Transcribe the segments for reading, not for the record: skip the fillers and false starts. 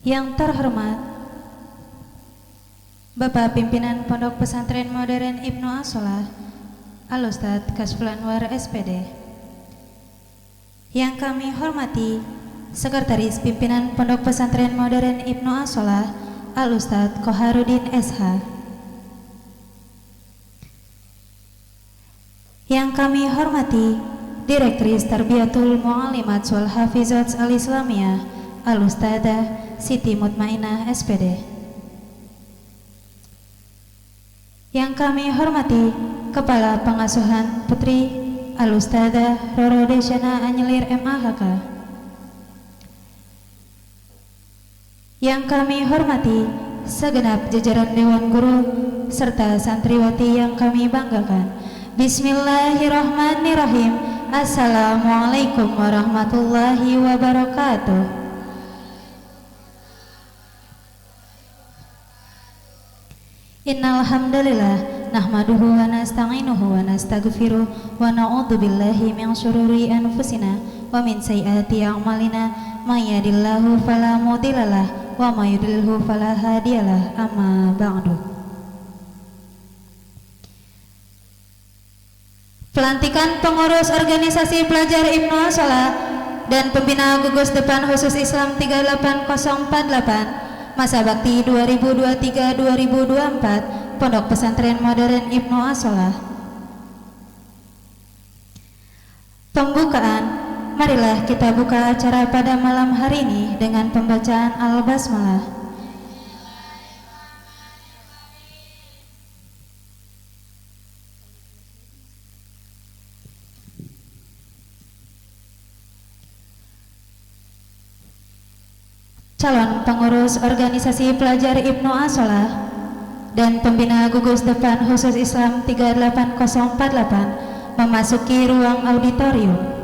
Yang terhormat Bapak Pimpinan Pondok Pesantren Modern Ibnu As-Shalah Al-Ustadz Kashful Anwar SPD. Yang kami hormati Sekretaris Pimpinan Pondok Pesantren Modern Ibnu As-Shalah Al-Ustadz Koharudin SH. Yang kami hormati Direktris Tarbiyatul Mu'alimat wal Hafizat Al-Islamiyah Al-Ustadzah Siti Mutmainah SPD. Yang kami hormati Kepala Pengasuhan Putri Al-Ustadzah Roro Desyana Anyelir MAHK. Yang kami hormati segenap jajaran Dewan Guru serta santriwati yang kami banggakan. Bismillahirrahmanirrahim. Assalamualaikum warahmatullahi wabarakatuh. Innal hamdalillah nahmaduhu wa nasta'inuhu wa nastaghfiruh wa na'udzu billahi min syururi anfusina wa min sayyiati a'malina may yahdihillahu fala mudhillalah wa may yudlilhu fala hadiyalah. Amma ba'du. Pelantikan pengurus organisasi pelajar Ibnu As-Shalah dan pembina gugus depan khusus Islam 38048 masa bakti 2023-2024 Pondok Pesantren Modern Ibnu As-Shalah. Pembukaan, marilah kita buka acara pada malam hari ini dengan pembacaan Al-Basmalah. Calon pengurus organisasi pelajar Ibnu As-Shalah dan pembina gugus depan khusus Islam 38048 memasuki ruang auditorium.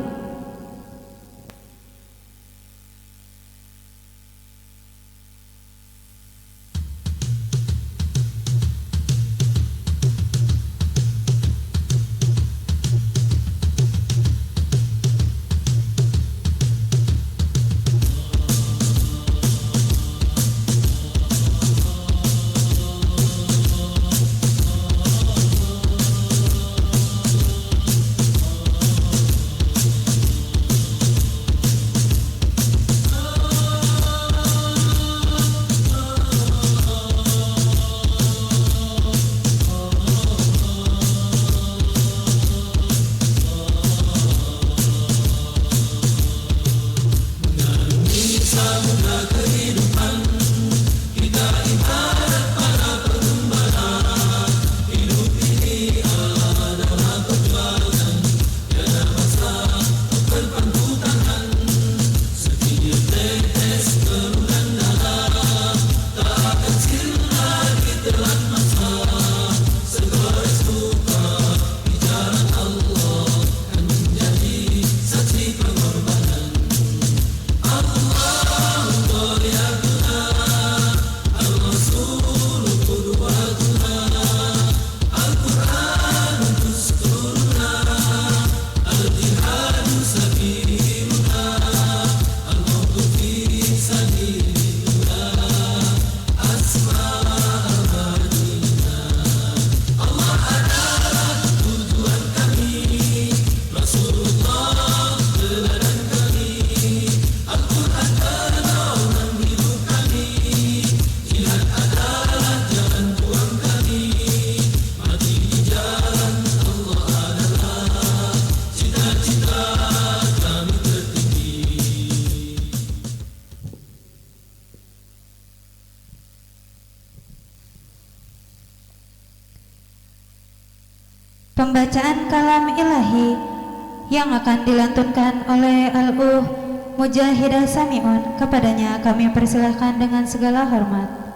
Pembacaan kalam ilahi yang akan dilantunkan oleh Al-Uh Mujahidah Sami'un, kepadanya kami persilahkan dengan segala hormat.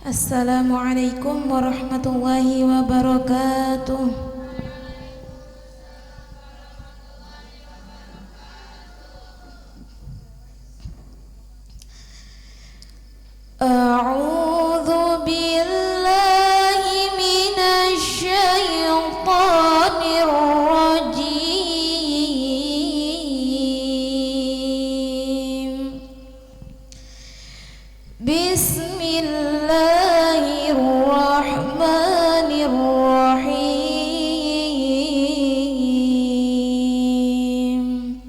Assalamualaikum warahmatullahi wabarakatuh. A'udzu billahi minasy syaithanir rajim. Bismillahirrahmanirrahim.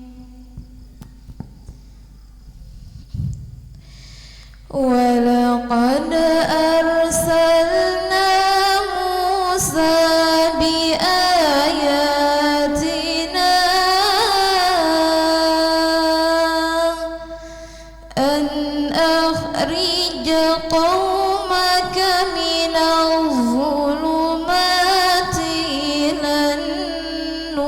Walaqad arsalna Musa biayatina an akhrij qaumaka minadh dhulumati ilan nur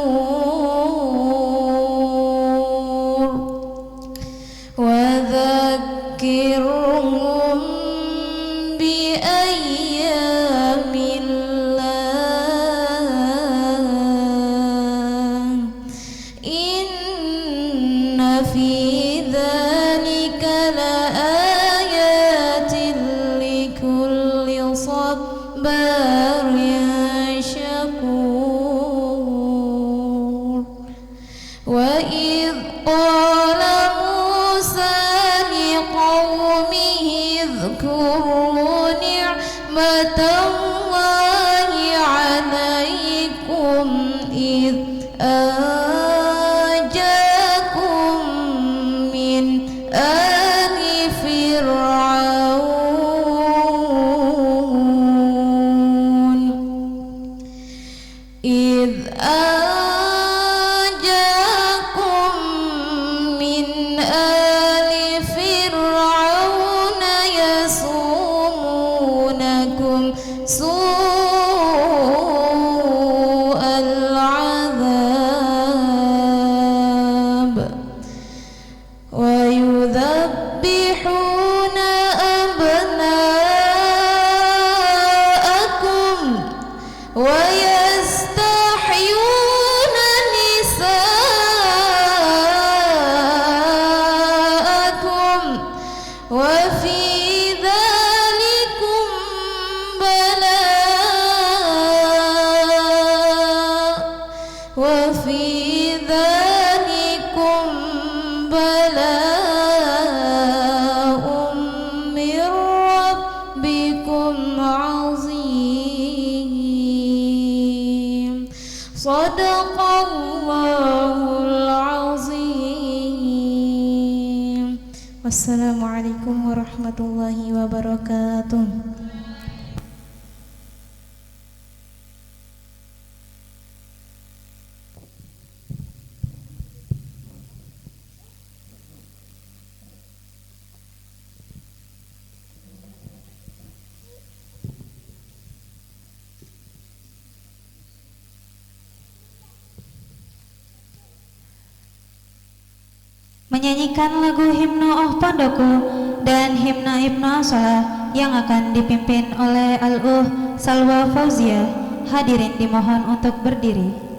wa dhakkirhum bi ayyamillah inna fi dhalika la ayatin likulli sabbarin syakur. Wa idh qala Musa liqaumihi dhkuru ni'matallahi 'alaikum idh anjakum min ali fir'aun idh anjakum min ali fir'aun yasumunakum su'al 'adzab wa yudhabbihuna abna'akum wa yastahyuna nisa'akum wa fi dhalikum bala'un min rabbikum 'azim. Shadaqallahul 'azim. Wassalamualaikum warahmatullahi wabarakatuh. Menyanyikan lagu himne Oh Pondoku dan himne Ibnu Asholah yang akan dipimpin oleh Al-Uh Salwa Fauzia. Hadirin dimohon untuk berdiri.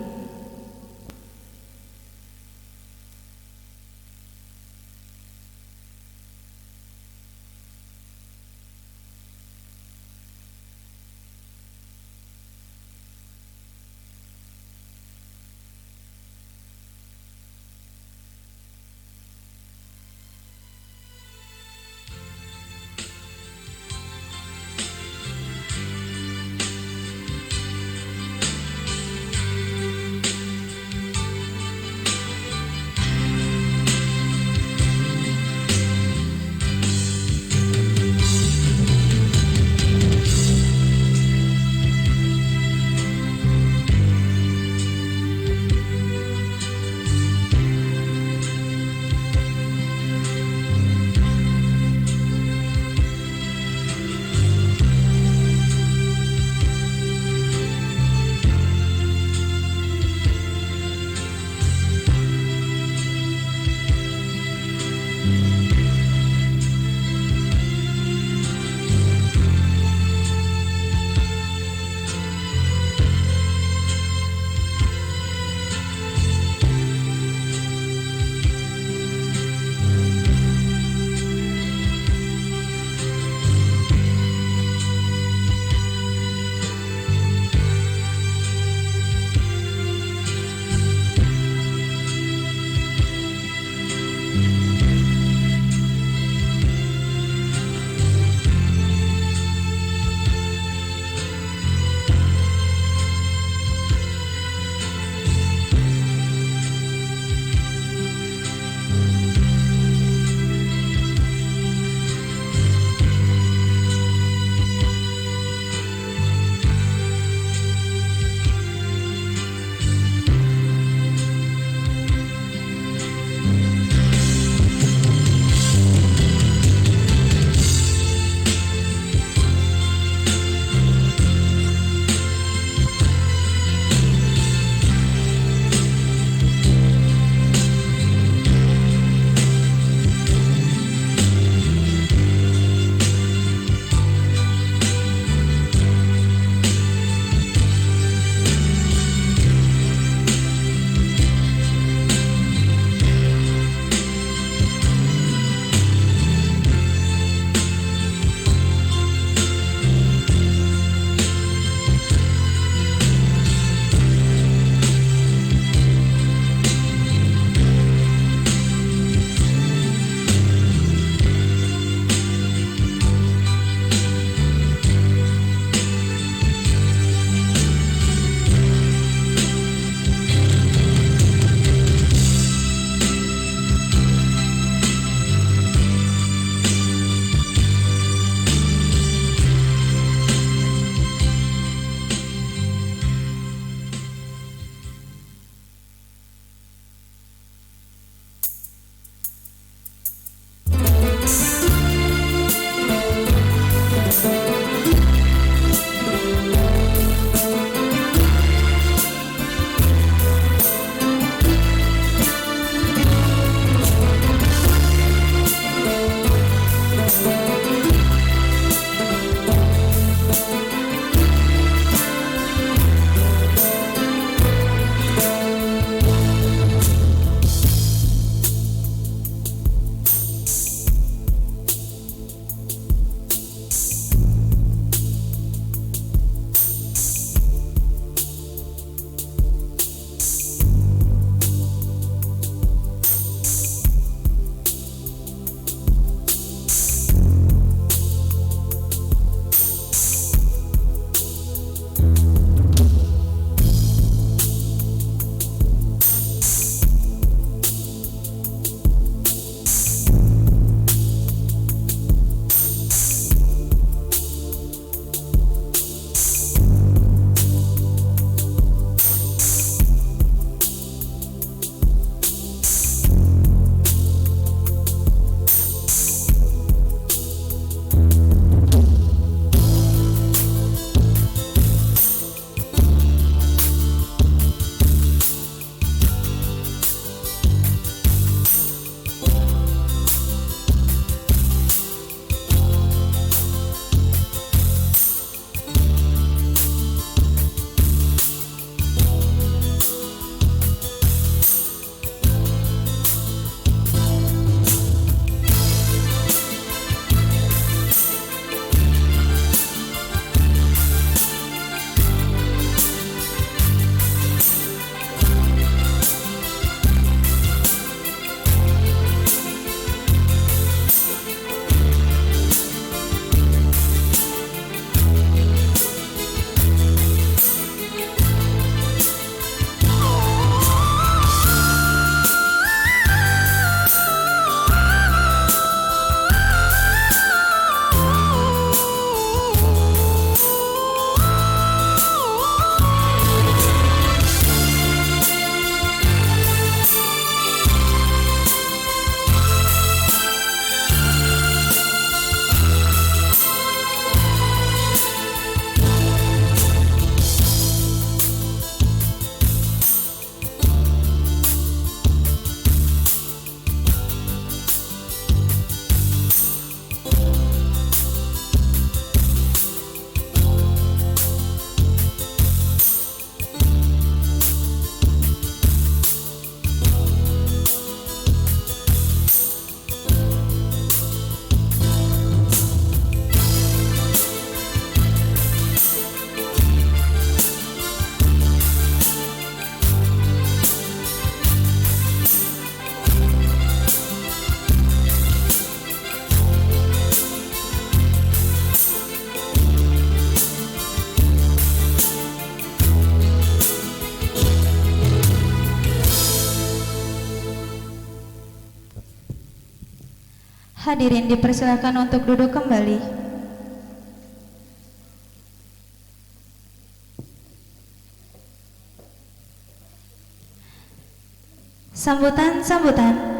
Hadirin dipersilakan untuk duduk kembali.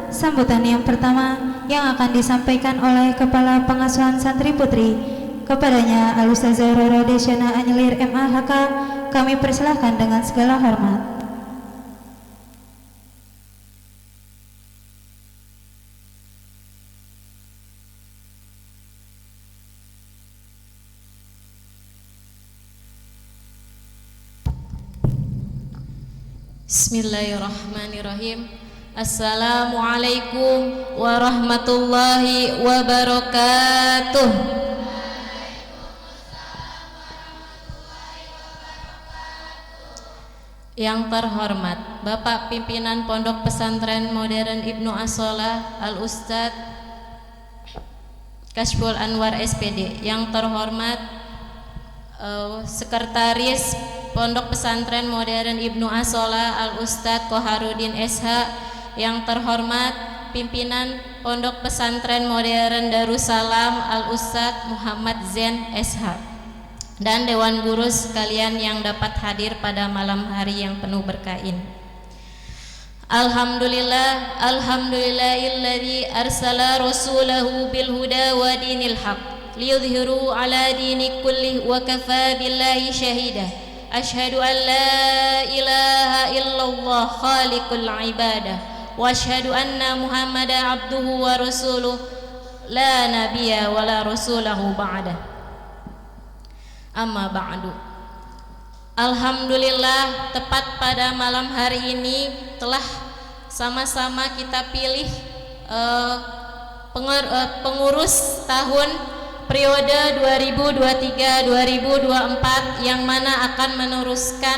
Sambutan yang pertama yang akan disampaikan oleh Kepala Pengasuhan Santri Putri. Kepadanya Al-Ustazah Roro Desyana Anyelir MAHK kami persilahkan dengan segala hormat. Bismillahirrahmanirrahim. Assalamualaikum warahmatullahi wabarakatuh. Yang terhormat Bapak Pimpinan Pondok Pesantren Modern Ibnu As-Shalah Al-Ustadz Kashful Anwar SPD. Yang terhormat Sekretaris Pondok Pesantren Modern Ibnu As-Shalah Al-Ustadz Koharudin SH. Yang terhormat Pimpinan Pondok Pesantren Modern Darussalam Al-Ustadz Muhammad Zain SH, dan Dewan Guru sekalian yang dapat hadir pada malam hari yang penuh berkah ini. Alhamdulillahilladzi arsala rasulahu bil huda wa dinil haq liyudhhiru ala dini kulli wa kafa billahi syahida. Asyhadu an la ilaha illallah khaliqul ibadah wa asyhadu anna Muhammadan abduhu wa rasuluh la nabiyya wa la rasulahu ba'da. Amma ba'du. Alhamdulillah, tepat pada malam hari ini telah sama-sama kita pilih pengurus tahun periode 2023-2024 yang mana akan meneruskan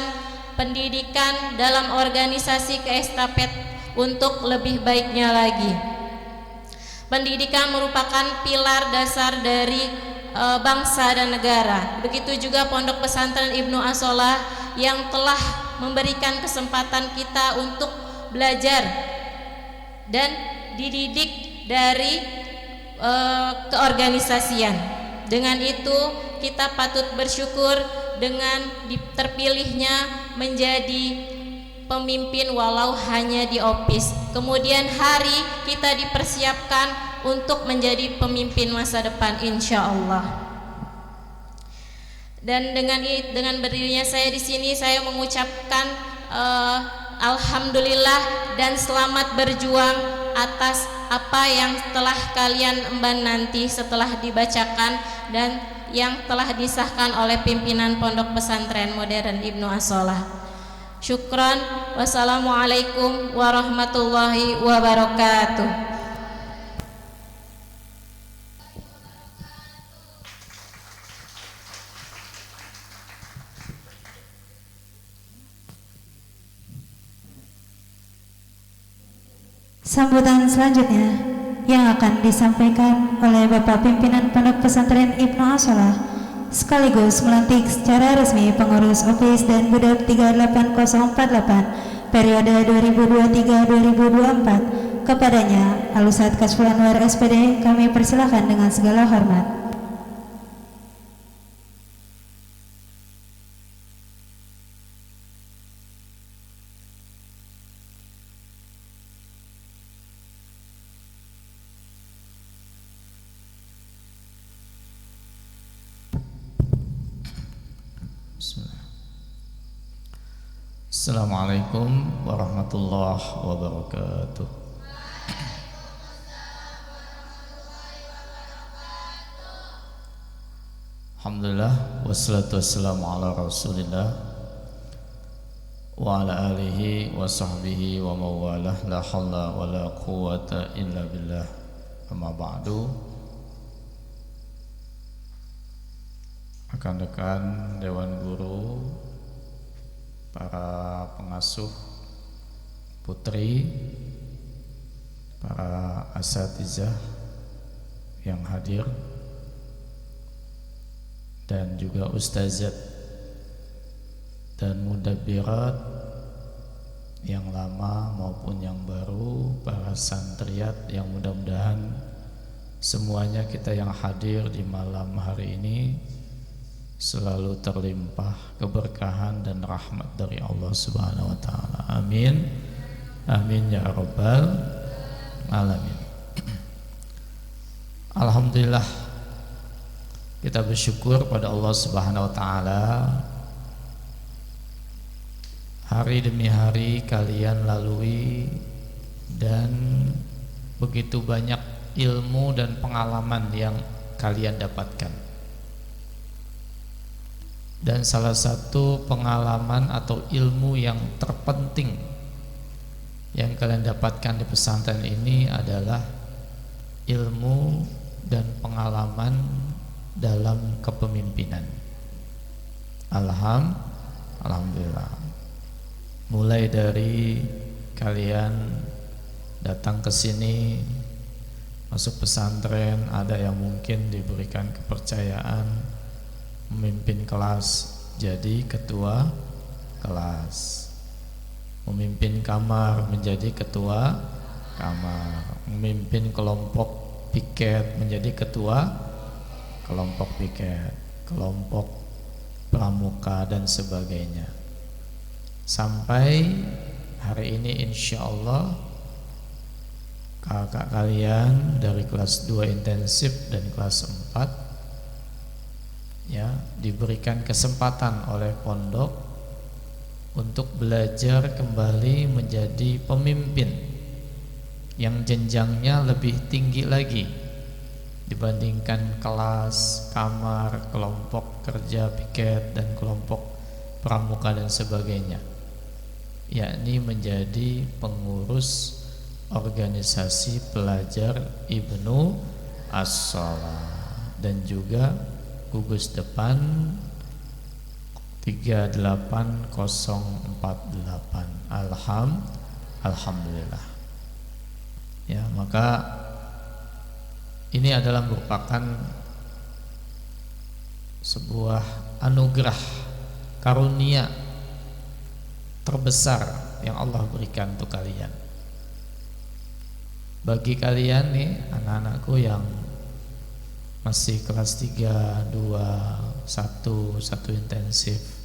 pendidikan dalam organisasi keestafet untuk lebih baiknya lagi. Pendidikan merupakan pilar dasar dari bangsa dan negara. Begitu juga Pondok Pesantren Ibnu As-Shalah yang telah memberikan kesempatan kita untuk belajar dan dididik dari keorganisasian. Dengan itu kita patut bersyukur dengan terpilihnya menjadi pemimpin walau hanya di OPIS. Kemudian hari kita dipersiapkan untuk menjadi pemimpin masa depan insya Allah. Dan dengan berdirinya saya di sini, saya mengucapkan alhamdulillah dan selamat berjuang atas apa yang telah kalian emban nanti setelah dibacakan dan yang telah disahkan oleh pimpinan Pondok Pesantren Modern Ibnu As-Shalah. Syukran. Wassalamualaikum warahmatullahi wabarakatuh. Sambutan selanjutnya yang akan disampaikan oleh Bapak Pimpinan Pondok Pesantren Ibnu As-Shalah sekaligus melantik secara resmi pengurus OPIS dan Budak 38048 periode 2023-2024. Kepadanya Al-Ustadz Kashful Anwar SPD kami persilahkan dengan segala hormat. Assalamualaikum warahmatullahi wabarakatuh. Alhamdulillah wassalatu wassalamu ala Rasulillah wa ala alihi wa sahbihi wa mawalah, la haula wa la quwwata illa billah. Amma ba'du. Rekan-rekan Dewan Guru, para pengasuh putri, para asatizah yang hadir, dan juga ustazat dan mudabbirat yang lama maupun yang baru, para santriat yang mudah-mudahan semuanya kita yang hadir di malam hari ini selalu terlimpah keberkahan dan rahmat dari Allah Subhanahu wa taala. Amin. Amin ya rabbal alamin. Alhamdulillah, kita bersyukur pada Allah Subhanahu wa taala. Hari demi hari kalian lalui dan begitu banyak ilmu dan pengalaman yang kalian dapatkan. Dan salah satu pengalaman atau ilmu yang terpenting yang kalian dapatkan di pesantren ini adalah ilmu dan pengalaman dalam kepemimpinan. Alhamdulillah. Mulai dari kalian datang ke sini, masuk pesantren, ada yang mungkin diberikan kepercayaan memimpin kelas, jadi ketua kelas, memimpin kamar, menjadi ketua kamar, memimpin kelompok piket, menjadi ketua kelompok piket, kelompok pramuka dan sebagainya. Sampai hari ini insya Allah kakak kalian dari kelas 2 intensif dan kelas 4 ya diberikan kesempatan oleh pondok untuk belajar kembali menjadi pemimpin yang jenjangnya lebih tinggi lagi dibandingkan kelas, kamar, kelompok kerja piket dan kelompok pramuka dan sebagainya, yakni menjadi pengurus organisasi pelajar Ibnu As-Shalah dan juga gugus depan 38048. Alhamdulillah. Ya, maka ini adalah merupakan sebuah anugerah karunia terbesar yang Allah berikan untuk kalian. Bagi kalian nih anak-anakku yang masih kelas 3, 2, 1 intensif,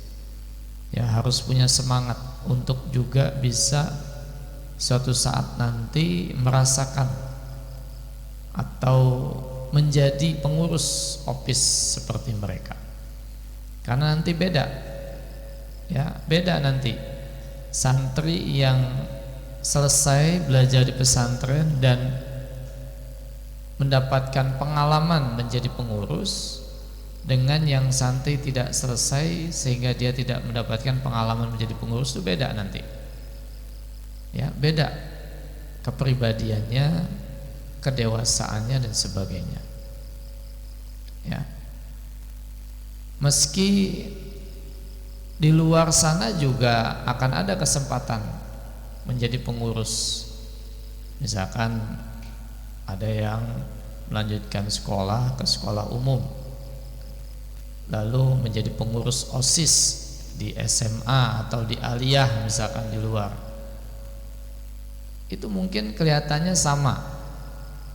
ya harus punya semangat untuk juga bisa suatu saat nanti merasakan atau menjadi pengurus OPIS seperti mereka. Karena nanti beda. Ya, beda nanti. Santri yang selesai belajar di pesantren dan mendapatkan pengalaman menjadi pengurus dengan yang santri tidak selesai sehingga dia tidak mendapatkan pengalaman menjadi pengurus, itu beda nanti. Ya, beda kepribadiannya, kedewasaannya dan sebagainya. Ya. Meski di luar sana juga akan ada kesempatan menjadi pengurus. Misalkan ada yang melanjutkan sekolah ke sekolah umum, lalu menjadi pengurus OSIS di SMA atau di aliyah misalkan di luar. Itu mungkin kelihatannya sama,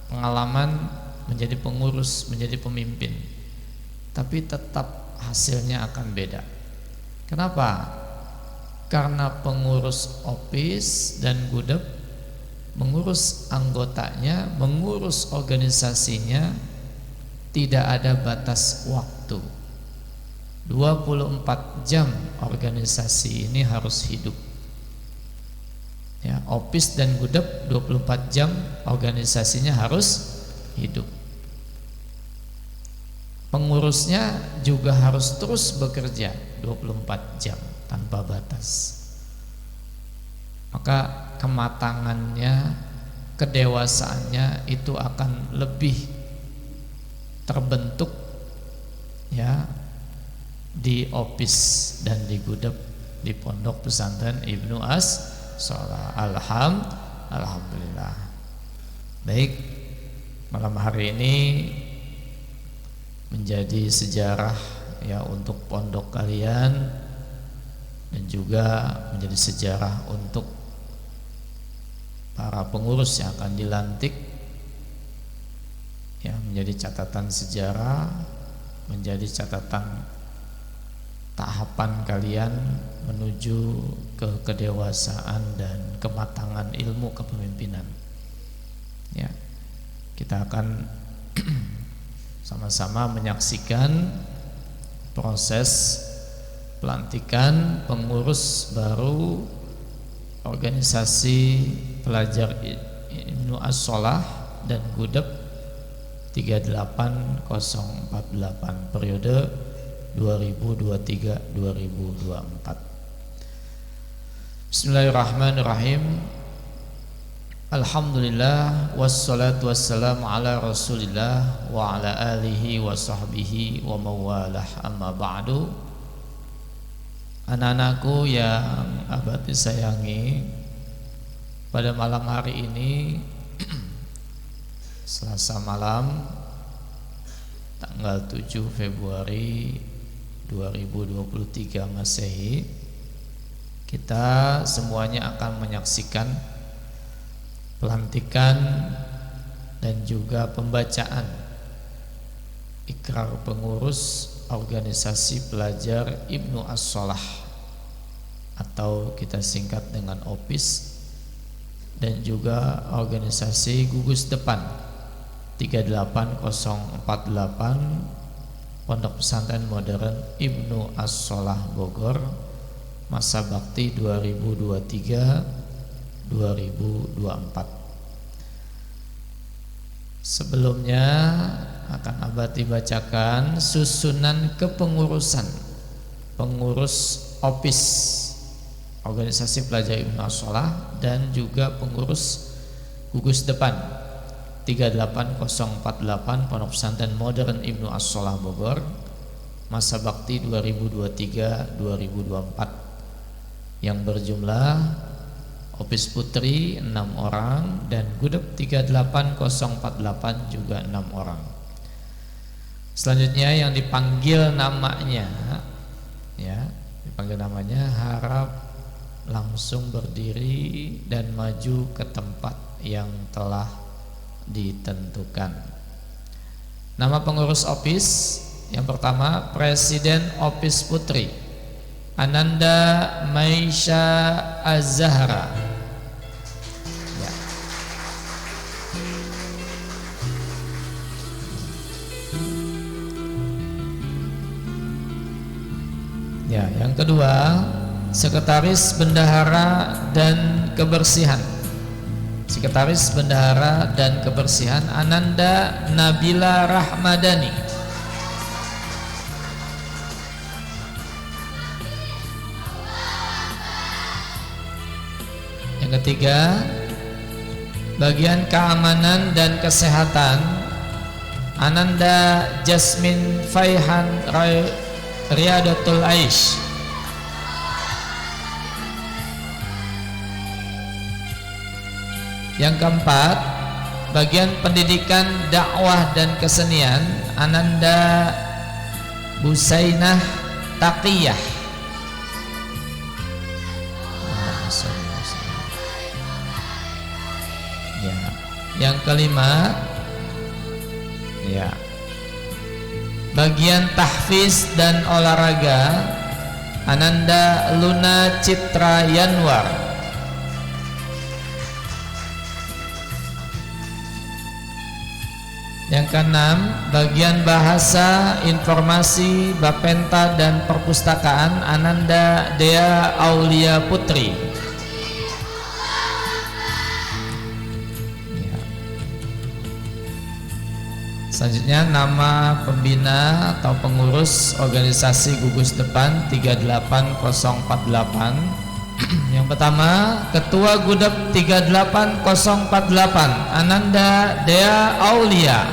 pengalaman menjadi pengurus, menjadi pemimpin, tapi tetap hasilnya akan beda. Kenapa? Karena pengurus OPIS dan GUDEP mengurus anggotanya, mengurus organisasinya, tidak ada batas waktu. 24 jam organisasi ini harus hidup. Ya, OPIS dan GUDEP 24 jam organisasinya harus hidup. Pengurusnya juga harus terus bekerja 24 jam tanpa batas. Maka kematangannya, kedewasaannya itu akan lebih terbentuk ya di OPIS dan di GUDEP, di Pondok Pesantren Ibnu As-Shalah. Alhamdulillah. Baik, malam hari ini menjadi sejarah ya untuk pondok kalian dan juga menjadi sejarah untuk para pengurus yang akan dilantik ya menjadi catatan sejarah, menjadi catatan tahapan kalian menuju ke kedewasaan dan kematangan ilmu kepemimpinan. Ya, kita akan sama-sama menyaksikan proses pelantikan pengurus baru organisasi pelajar Ibnu As-Shalah dan Gudep 38048 periode 2023-2024. Bismillahirrahmanirrahim. Alhamdulillah wassalatu wassalamu ala Rasulillah wa ala alihi wa sahbihi wa mawalah, amma ba'du. Anak-anakku yang abad disayangi, pada malam hari ini Selasa malam tanggal 7 Februari 2023 Masehi, kita semuanya akan menyaksikan pelantikan dan juga pembacaan ikrar pengurus organisasi pelajar Ibnu As-Shalah atau kita singkat dengan OPIS, dan juga organisasi Gugus Depan 38048 Pondok Pesantren Modern Ibnu As-Shalah Bogor, masa bakti 2023-2024. Sebelumnya akan abad dibacakan susunan kepengurusan pengurus OPIS organisasi pelajar Ibnu As-Shalah dan juga pengurus Gugus Depan 38048 Pondok Pesantren Modern Ibnu As-Shalah Bogor, masa bakti 2023-2024, yang berjumlah OPIS Putri 6 orang dan Gudep 38048 juga 6 orang. Selanjutnya yang dipanggil namanya, ya, dipanggil namanya harap langsung berdiri dan maju ke tempat yang telah ditentukan. Nama pengurus OPIS yang pertama, Presiden OPIS Putri Ananda Maisha Az-Zahra. Ya. Ya, yang kedua, Sekretaris Bendahara dan Kebersihan. Sekretaris Bendahara dan Kebersihan Ananda Nabila Rahmadani. Yang ketiga, bagian keamanan dan kesehatan Ananda Jasmine Faihan Riyadatul Aish. Yang keempat, bagian pendidikan, dakwah dan kesenian Ananda Busainah Taqiyah. Ya. Yang kelima, ya, bagian tahfiz dan olahraga Ananda Luna Citra Yanwar. Yang keenam, bagian bahasa, informasi, Bapenta dan perpustakaan Ananda Dea Aulia Putri. Ya. Selanjutnya nama pembina atau pengurus organisasi Gugus Depan 38048. Yang pertama, Ketua Gudep 38048 Ananda Dea Aulia.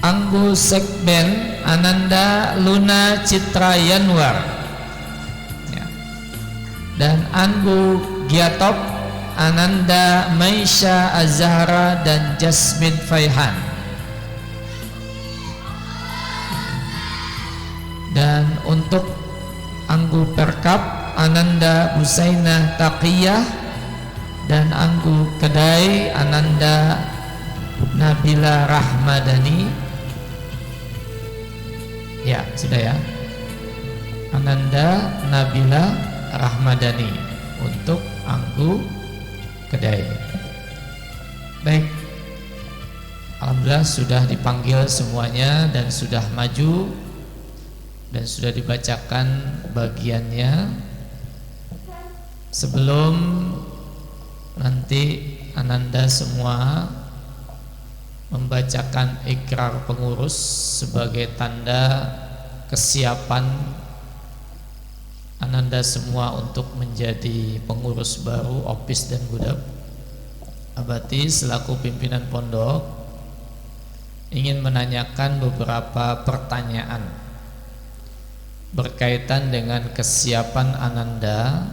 Anggu Sekben Ananda Luna Citra Yanwar, ya. Dan Anggu Giatop Ananda Maisha Az-Zahra dan Jasmine Faihan. Dan untuk Anggu Perkap Ananda Busainah Taqiyah dan Anggu Kedai Ananda Nabila Rahmadani. Ya, sudah ya. Ananda Nabila Rahmadani untuk Anggu Kedai. Baik. Alhamdulillah sudah dipanggil semuanya dan sudah maju dan sudah dibacakan bagiannya. Sebelum nanti Ananda semua membacakan ikrar pengurus sebagai tanda kesiapan Ananda semua untuk menjadi pengurus baru OPIS dan Gudap. Abati selaku pimpinan pondok ingin menanyakan beberapa pertanyaan berkaitan dengan kesiapan Ananda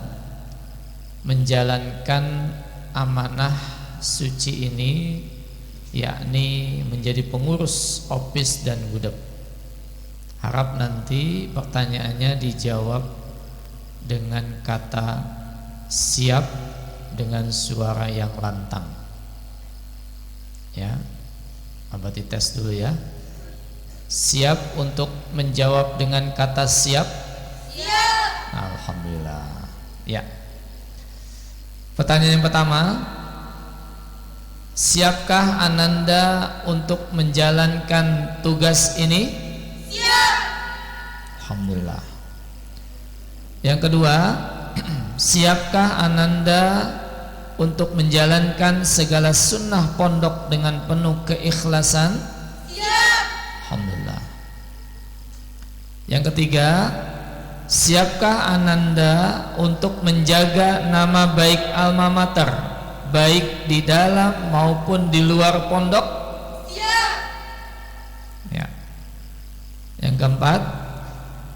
menjalankan amanah suci ini, yakni menjadi pengurus OPIS dan Gudap. Harap nanti pertanyaannya dijawab dengan kata siap dengan suara yang lantang. Ya, abadi tes dulu ya. Siap untuk menjawab dengan kata siap? Siap. Alhamdulillah. Ya. Pertanyaan yang pertama, siapkah Ananda untuk menjalankan tugas ini? Siap. Alhamdulillah. Yang kedua, siapkah Ananda untuk menjalankan segala sunnah pondok dengan penuh keikhlasan? Siap. Alhamdulillah. Yang ketiga, siapkah Ananda untuk menjaga nama baik alma mater, baik di dalam maupun di luar pondok? Siap. Ya. Yang keempat,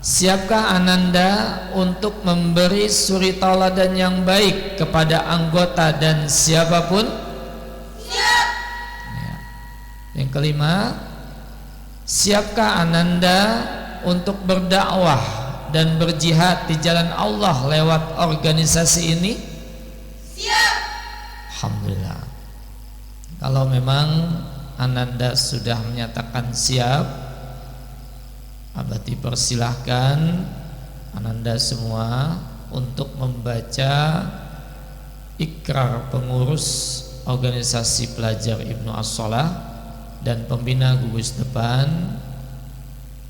siapkah Ananda untuk memberi suri tauladan yang baik kepada anggota dan siapapun? Siap. Ya. Yang kelima, siapkah Ananda untuk berdakwah dan berjihad di jalan Allah lewat organisasi ini? Siap. Alhamdulillah. Kalau memang Ananda sudah menyatakan siap, abadi persilahkan Ananda semua untuk membaca ikrar pengurus organisasi pelajar Ibnu As-Shalah dan pembina gugus depan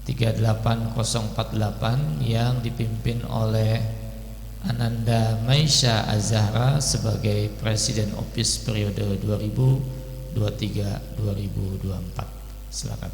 38048 yang dipimpin oleh Ananda Maisha Azhara sebagai Presiden OPIS periode 2023-2024. Silakan.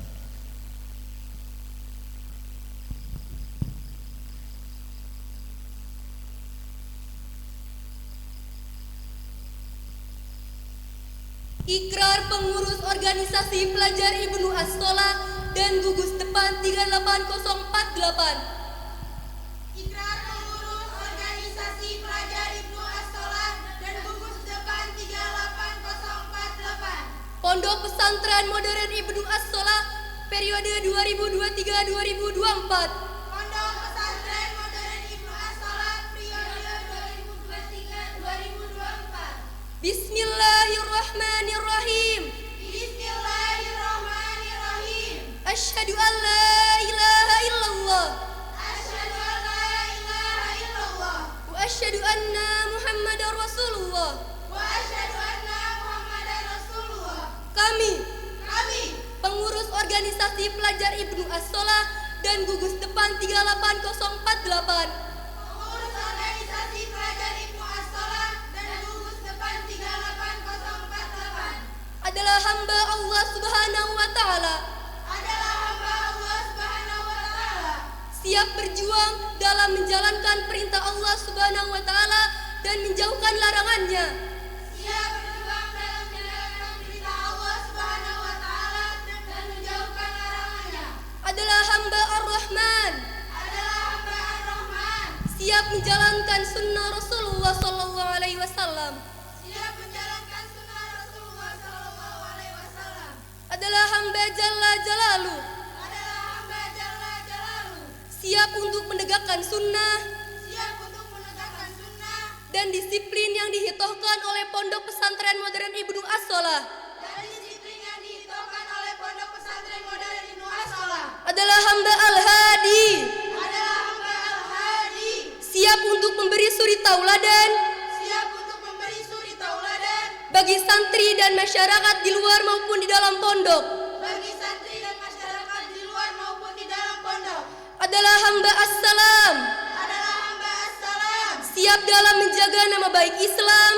Ikrar pengurus organisasi pelajar Ibnu As-Shalah dan gugus depan 38048. Ikrar pengurus organisasi pelajar Ibnu As-Shalah dan gugus depan 38048. Pondok Pesantren Modern Ibnu As-Shalah periode 2023-2024. Pondok Pesantren Modern Ibnu As-Shalah periode 2023-2024. Bismillahirrahmanirrahim. Bismillahirrahmanirrahim. Asyhadu an la ilaha illallah. Asyhadu an la ilaha illallah. Wa asyhadu anna Muhammadar Rasulullah. Wa asyhadu anna Muhammadar Rasulullah. Kami Pengurus organisasi pelajar Ibnu As-Shalah dan gugus depan 38048 Pengurus organisasi pelajar Ibnu As-Shalah dan gugus depan 38048 adalah hamba Allah Subhanahu wa taala, siap berjuang dalam menjalankan perintah Allah Subhanahu wa taala dan menjauhkan larangannya. Siap berjuang dalam menjalankan perintah Allah Subhanahu wa taala dan menjauhkan larangannya. Adalah hamba Ar-Rahman, siap menjalankan sunnah Rasulullah sallallahu alaihi wasallam. Siap menjalankan sunnah Rasulullah sallallahu alaihi wasallam. Adalah hamba Jalla Jalalu, Jalalu. siap untuk menegakkan sunnah dan disiplin yang dihitohkan oleh Pondok Pesantren Modern Ibnu As-Shalah dan disiplin yang dihitungkan oleh Pondok Pesantren Modern Ibnu As-Shalah adalah hamba Al-Hadi, adalah hamba Al-Hadi, siap untuk memberi suri tauladan siap untuk memberi suri tauladan bagi santri dan masyarakat di luar maupun di dalam pondok, bagi santri dan masyarakat di luar maupun di dalam pondok, adalah hamba As-Salam, adalah hamba As-Salam, siap dalam menjaga nama baik Islam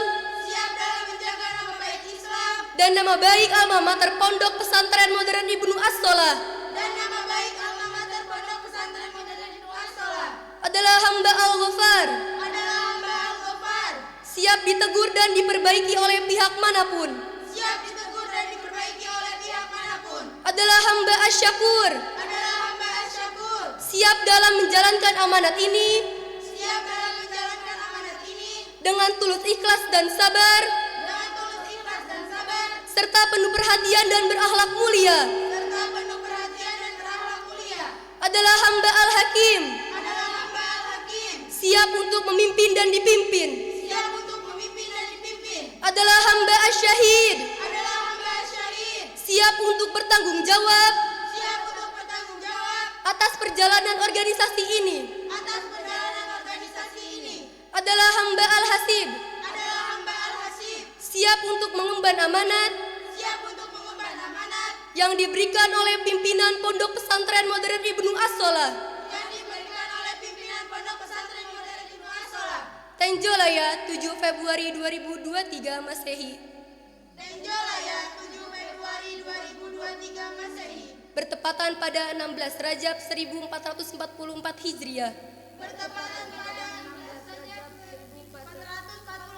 siap dalam menjaga nama baik Islam dan nama baik alma mater Pondok Pesantren Modern Ibnu As-Shalah, dan nama baik alma mater Pondok Pesantren Modern Ibnu As-Shalah, adalah hamba Al-Ghafar, adalah hamba Al-Ghafar, siap ditegur dan diperbaiki oleh pihak manapun, siap ditegur dan diperbaiki oleh pihak manapun, adalah hamba Asyakur, adalah hamba Asyakur, siap dalam menjalankan amanat ini siap dalam menjalankan amanat ini dengan tulus ikhlas dan sabar dengan tulus ikhlas dan sabar serta penuh perhatian dan berakhlak mulia, serta penuh perhatian dan berakhlak mulia, adalah hamba Al-Hakim, adalah hamba Al-Hakim, siap untuk memimpin dan dipimpin, siap untuk memimpin dan dipimpin, adalah hamba Asyahid, adalah hamba Syahid, siap untuk bertanggung jawab siap untuk bertanggung jawab atas perjalanan organisasi ini, atas perjalanan organisasi ini, adalah hamba Al-Hasib, adalah hamba Al-Hasib, siap untuk mengemban amanat siap untuk mengemban amanat yang diberikan oleh pimpinan Pondok Pesantren Modern Ibnu As-Shalah, yang diberikan oleh pimpinan Pondok Pesantren Modern Ibnu As-Shalah, Tenjolaya 7 Februari 2023 Masehi, Tenjolaya 7 Februari 2023 Masehi, bertepatan pada 16 Rajab 1444 Hijriah. bertepatan pada 16 Rajab 1444.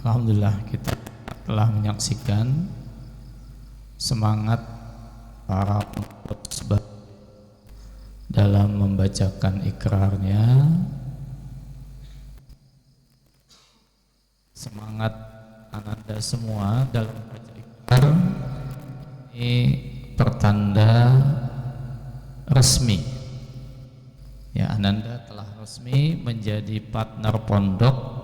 Alhamdulillah kita telah menyaksikan semangat para pengkhotbah dalam membacakan ikrarnya, semangat ananda semua dalam membaca ikrar ini pertanda resmi ya, ananda telah resmi menjadi partner pondok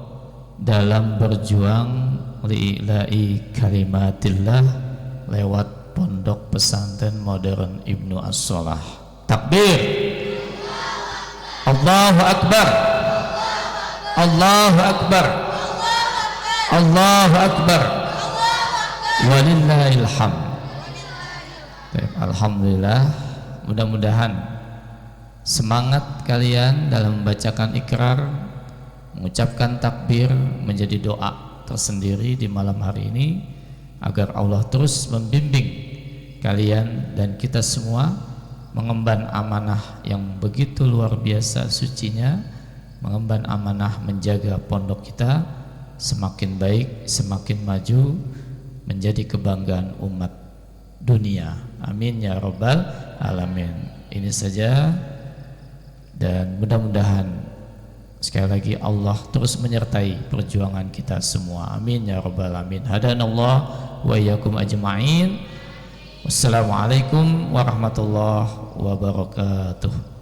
dalam berjuang li'ila'i kalimatillah lewat Pondok Pesantren Modern Ibnu As-Shalah. Takbir, Allahu Akbar, Allahu Akbar, Allahu Akbar, walillahil hamd. Alhamdulillah, mudah-mudahan semangat kalian dalam membacakan ikrar, mengucapkan takbir menjadi doa tersendiri di malam hari ini agar Allah terus membimbing kalian dan kita semua mengemban amanah yang begitu luar biasa sucinya, mengemban amanah menjaga pondok kita semakin baik, semakin maju, menjadi kebanggaan umat dunia. Amin ya rabbal alamin. Ini saja, dan mudah-mudahan sekali lagi Allah terus menyertai perjuangan kita semua. Amin ya rabbal alamin. Hadanallah wa iyyakum ajma'in. Wassalamualaikum warahmatullahi wabarakatuh.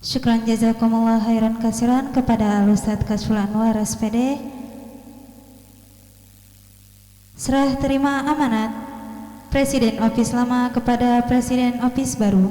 Syukran jazakumullah khairan kasiran kepada Al-Ustadz Kashful Anwar SPD. Serah terima amanat Presiden Opis lama kepada Presiden Opis baru.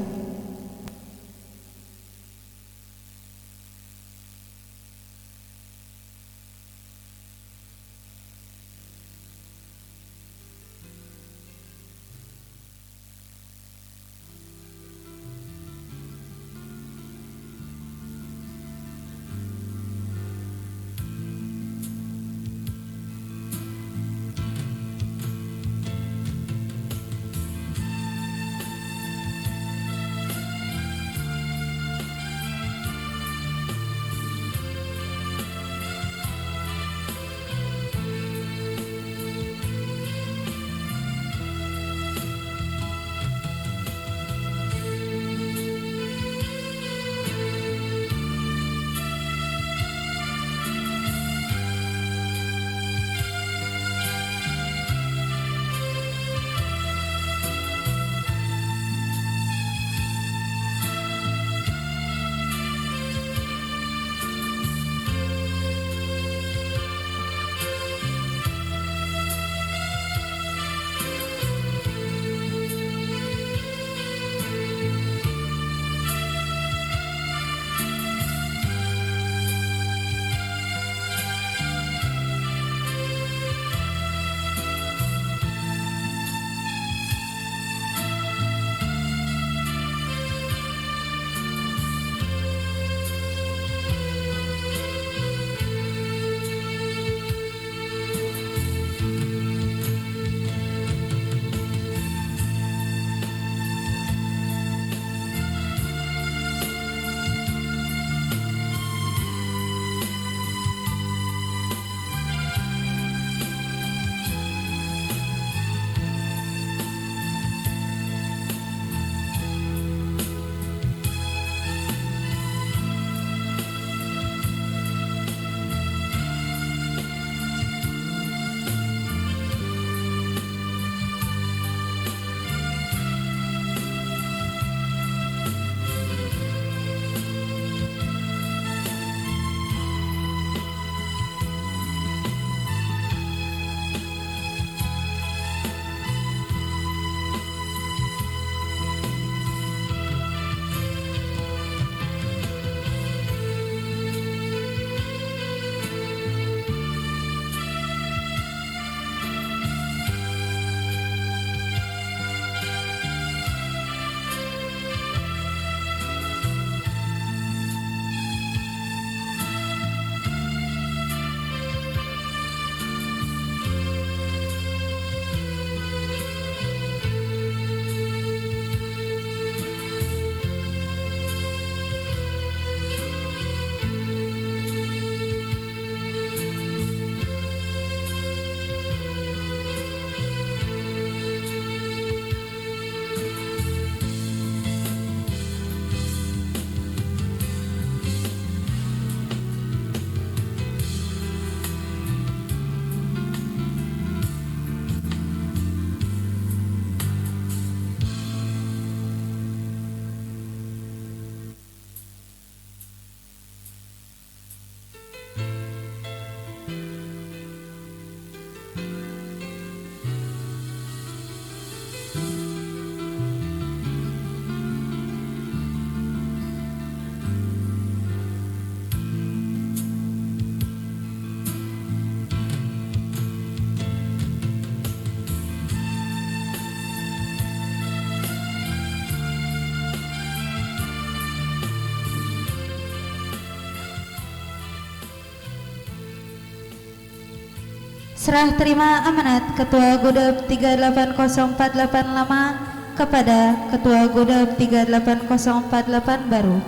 Serah terima amanat Ketua Godop 380485 kepada Ketua Godop 38048 baru.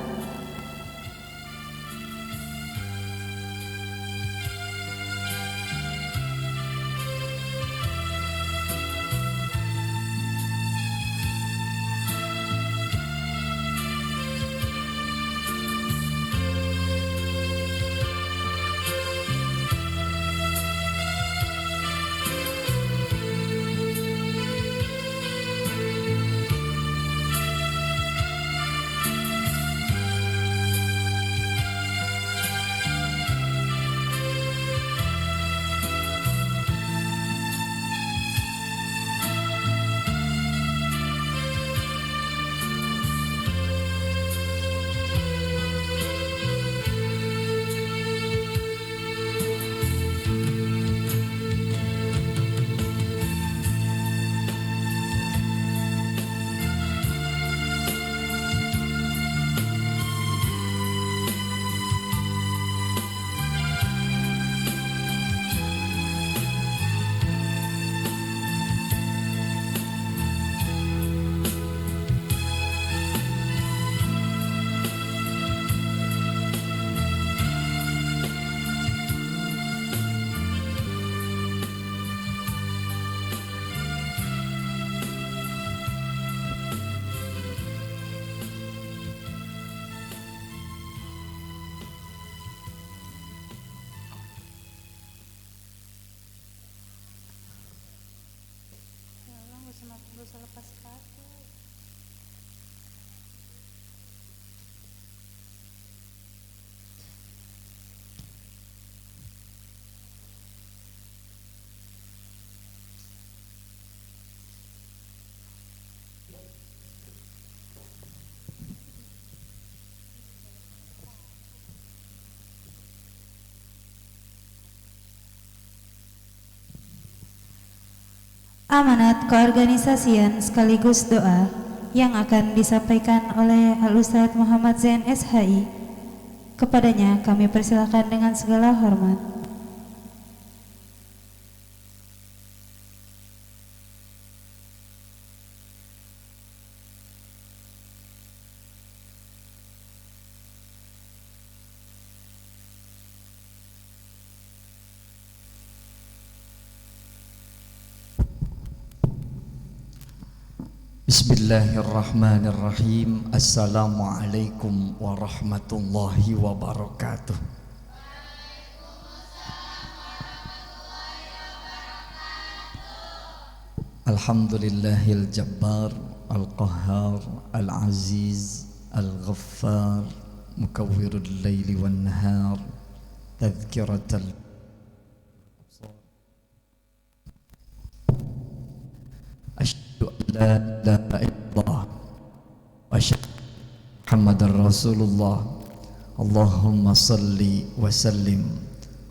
Amanat keorganisasian sekaligus doa yang akan disampaikan oleh Al-Ustadz Muhammad Zain SHI. Kepadanya kami persilakan dengan segala hormat. Bismillahirrahmanirrahim. Assalamualaikum warahmatullahi wabarakatuh. Alhamdulillahil jabbar, al-qahhar, al-aziz, al-ghaffar, mukawwirul laili wan nahar, tadhkiratal la ilaha illallah wa asyhadu Muhammadar Rasulullah. Allahumma salli wa sallim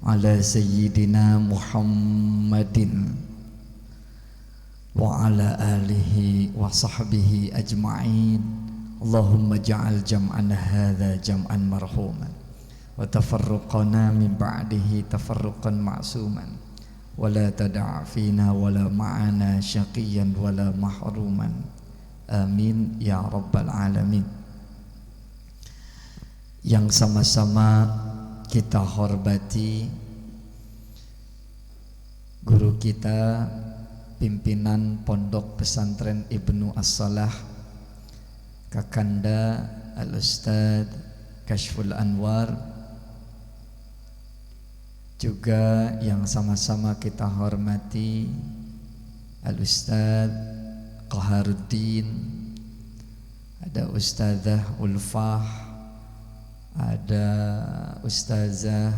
ala sayyidina Muhammadin wa ala alihi wa sahbihi ajma'in. Allahumma ja'al jam'ana hadha jam'an marhuman wa tafarruqana min ba'dihi tafarruqan ma'suman wala tada' fina wala ma'ana syaqiyan wala mahruman. Amin ya rabbal alamin. Yang sama-sama kita hormati guru kita, pimpinan Pondok Pesantren Ibnu As-Salah, Kakanda Al-Ustadz Kashful Anwar, juga yang sama-sama kita hormati Al-Ustadz Qaharuddin, ada Ustazah Ulfah, ada Ustazah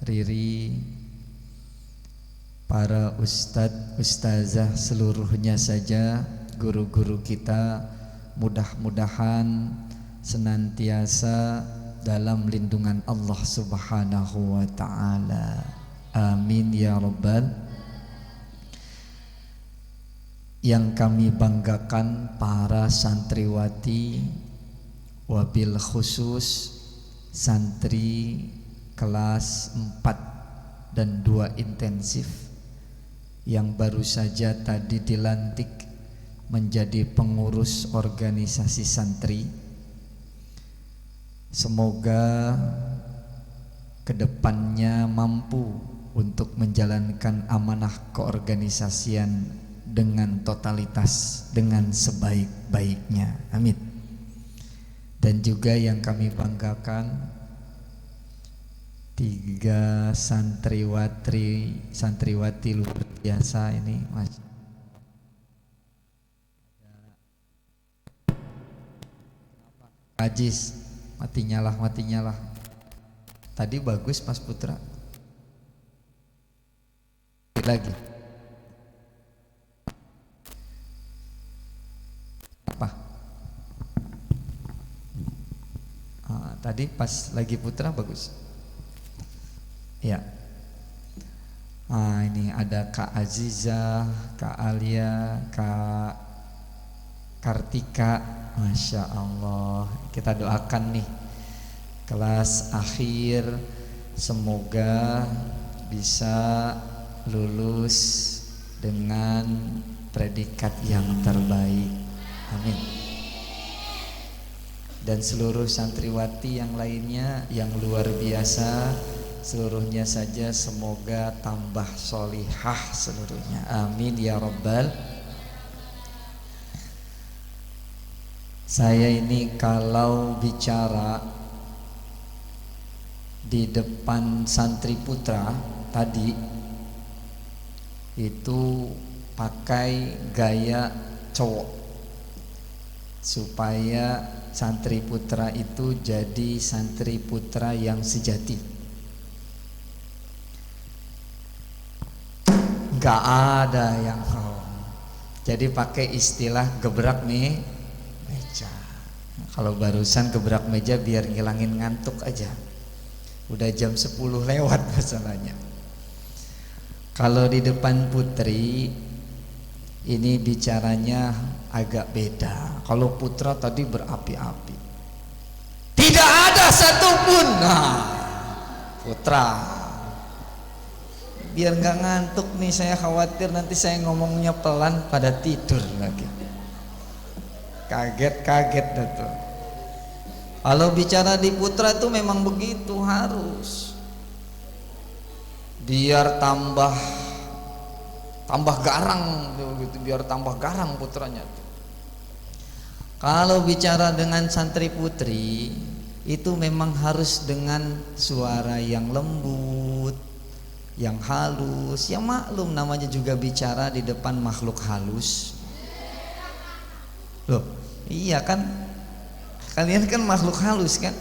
Riri, para ustadz, ustazah seluruhnya saja, guru-guru kita, mudah-mudahan senantiasa dalam lindungan Allah Subhanahu wa ta'ala. Amin ya rabbal. Yang kami banggakan para santriwati, wabil khusus santri kelas 4 dan 2 intensif yang baru saja tadi dilantik menjadi pengurus organisasi santri. Semoga kedepannya mampu untuk menjalankan amanah keorganisasian dengan totalitas, dengan sebaik-baiknya. Amin. Dan juga yang kami banggakan 3 santriwati luar biasa ini, Mas. Ajis, mati nyala. Tadi bagus Mas Putra. Lagi. Apa? Tadi pas lagi Putra bagus. Ya. Ini ada Kak Aziza, Kak Alia, Kak Kartika. Masya Allah. Kita doakan nih kelas akhir, semoga bisa lulus dengan predikat yang terbaik. Amin. Dan seluruh santriwati yang lainnya yang luar biasa, seluruhnya saja semoga tambah solihah seluruhnya. Amin ya rabbal. Saya ini kalau bicara di depan santri putra tadi itu pakai gaya cowok supaya santri putra itu jadi santri putra yang sejati. Gak ada yang jadi pakai istilah gebrak nih meja. Kalau barusan gebrak meja biar ngilangin ngantuk aja. Udah jam 10 lewat masalahnya. Kalau di depan putri Ini bicaranya agak beda. Kalau putra tadi berapi-api, tidak ada satupun. Nah, putra, biar nggak ngantuk nih, saya khawatir nanti saya ngomongnya pelan pada tidur lagi. Kaget-kaget tuh. Kalau bicara di putra itu memang begitu, harus biar tambah garang gitu, biar tambah garang putranya tuh. Kalau bicara dengan santri putri itu memang harus dengan suara yang lembut, yang halus. Ya maklum, namanya juga bicara di depan makhluk halus. Loh, iya kan? Kalian kan makhluk halus kan?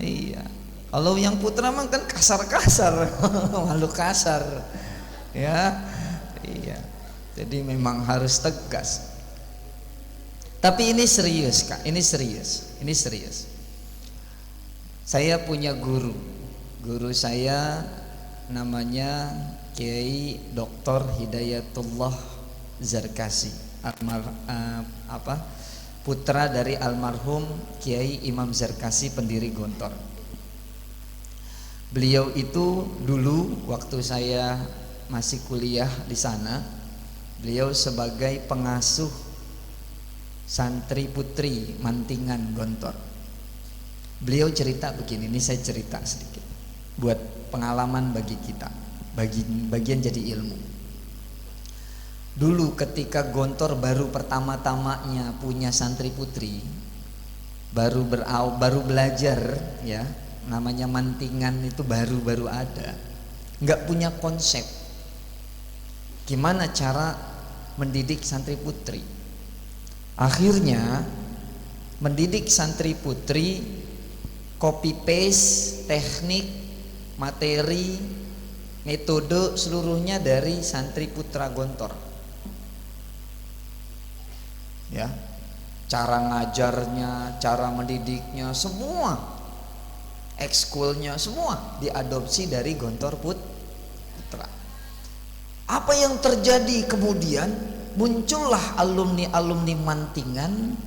Iya. Kalau yang putra mah kan kasar-kasar, makhluk kasar. Ya. Iya. Jadi memang harus tegas. Tapi ini serius, Kak. Ini serius. Saya punya guru. Guru saya namanya Kiai Dr. Hidayatullah Zarkasi. Putra dari almarhum Kiai Imam Zarkasi, pendiri Gontor. Beliau itu dulu waktu saya masih kuliah di sana, beliau sebagai pengasuh santri putri Mantingan Gontor. Beliau cerita begini, ini saya cerita sedikit buat pengalaman bagi kita, bagian jadi ilmu. Dulu ketika Gontor baru pertama-tamanya punya santri putri, baru belajar ya, namanya Mantingan itu baru ada, nggak punya konsep gimana cara mendidik santri putri. Akhirnya mendidik santri putri copy paste teknik, materi, metode seluruhnya dari santri putra Gontor. Ya, cara ngajarnya, cara mendidiknya, semua ekskulnya semua diadopsi dari Gontor Putra. Apa yang terjadi kemudian? Muncullah alumni Mantingan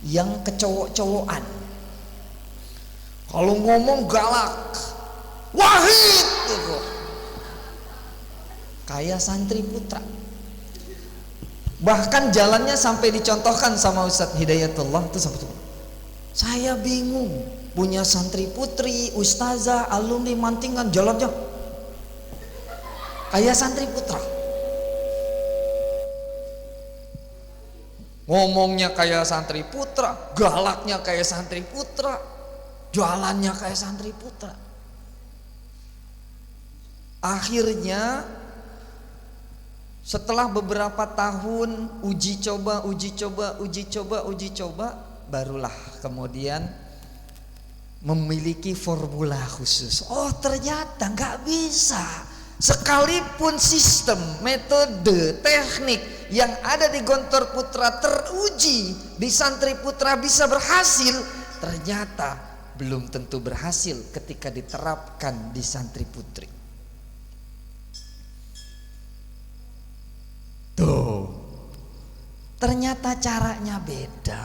yang kecowok-cowokan. Kalau ngomong galak, wahid gitu. Kayak santri putra. Bahkan jalannya sampai dicontohkan sama Ustadz Hidayatullah itu sampai itu. Saya bingung, punya santri putri, ustazah, alumni Mantingan, jalannya kayak santri putra. Ngomongnya kayak santri putra, galaknya kayak santri putra, jualannya kayak santri putra. Akhirnya setelah beberapa tahun uji coba, barulah kemudian memiliki formula khusus. Oh, ternyata nggak bisa. Sekalipun sistem, metode, teknik yang ada di Gontor Putra teruji di santri putra bisa berhasil, ternyata belum tentu berhasil ketika diterapkan di santri putri. Tuh, ternyata caranya beda.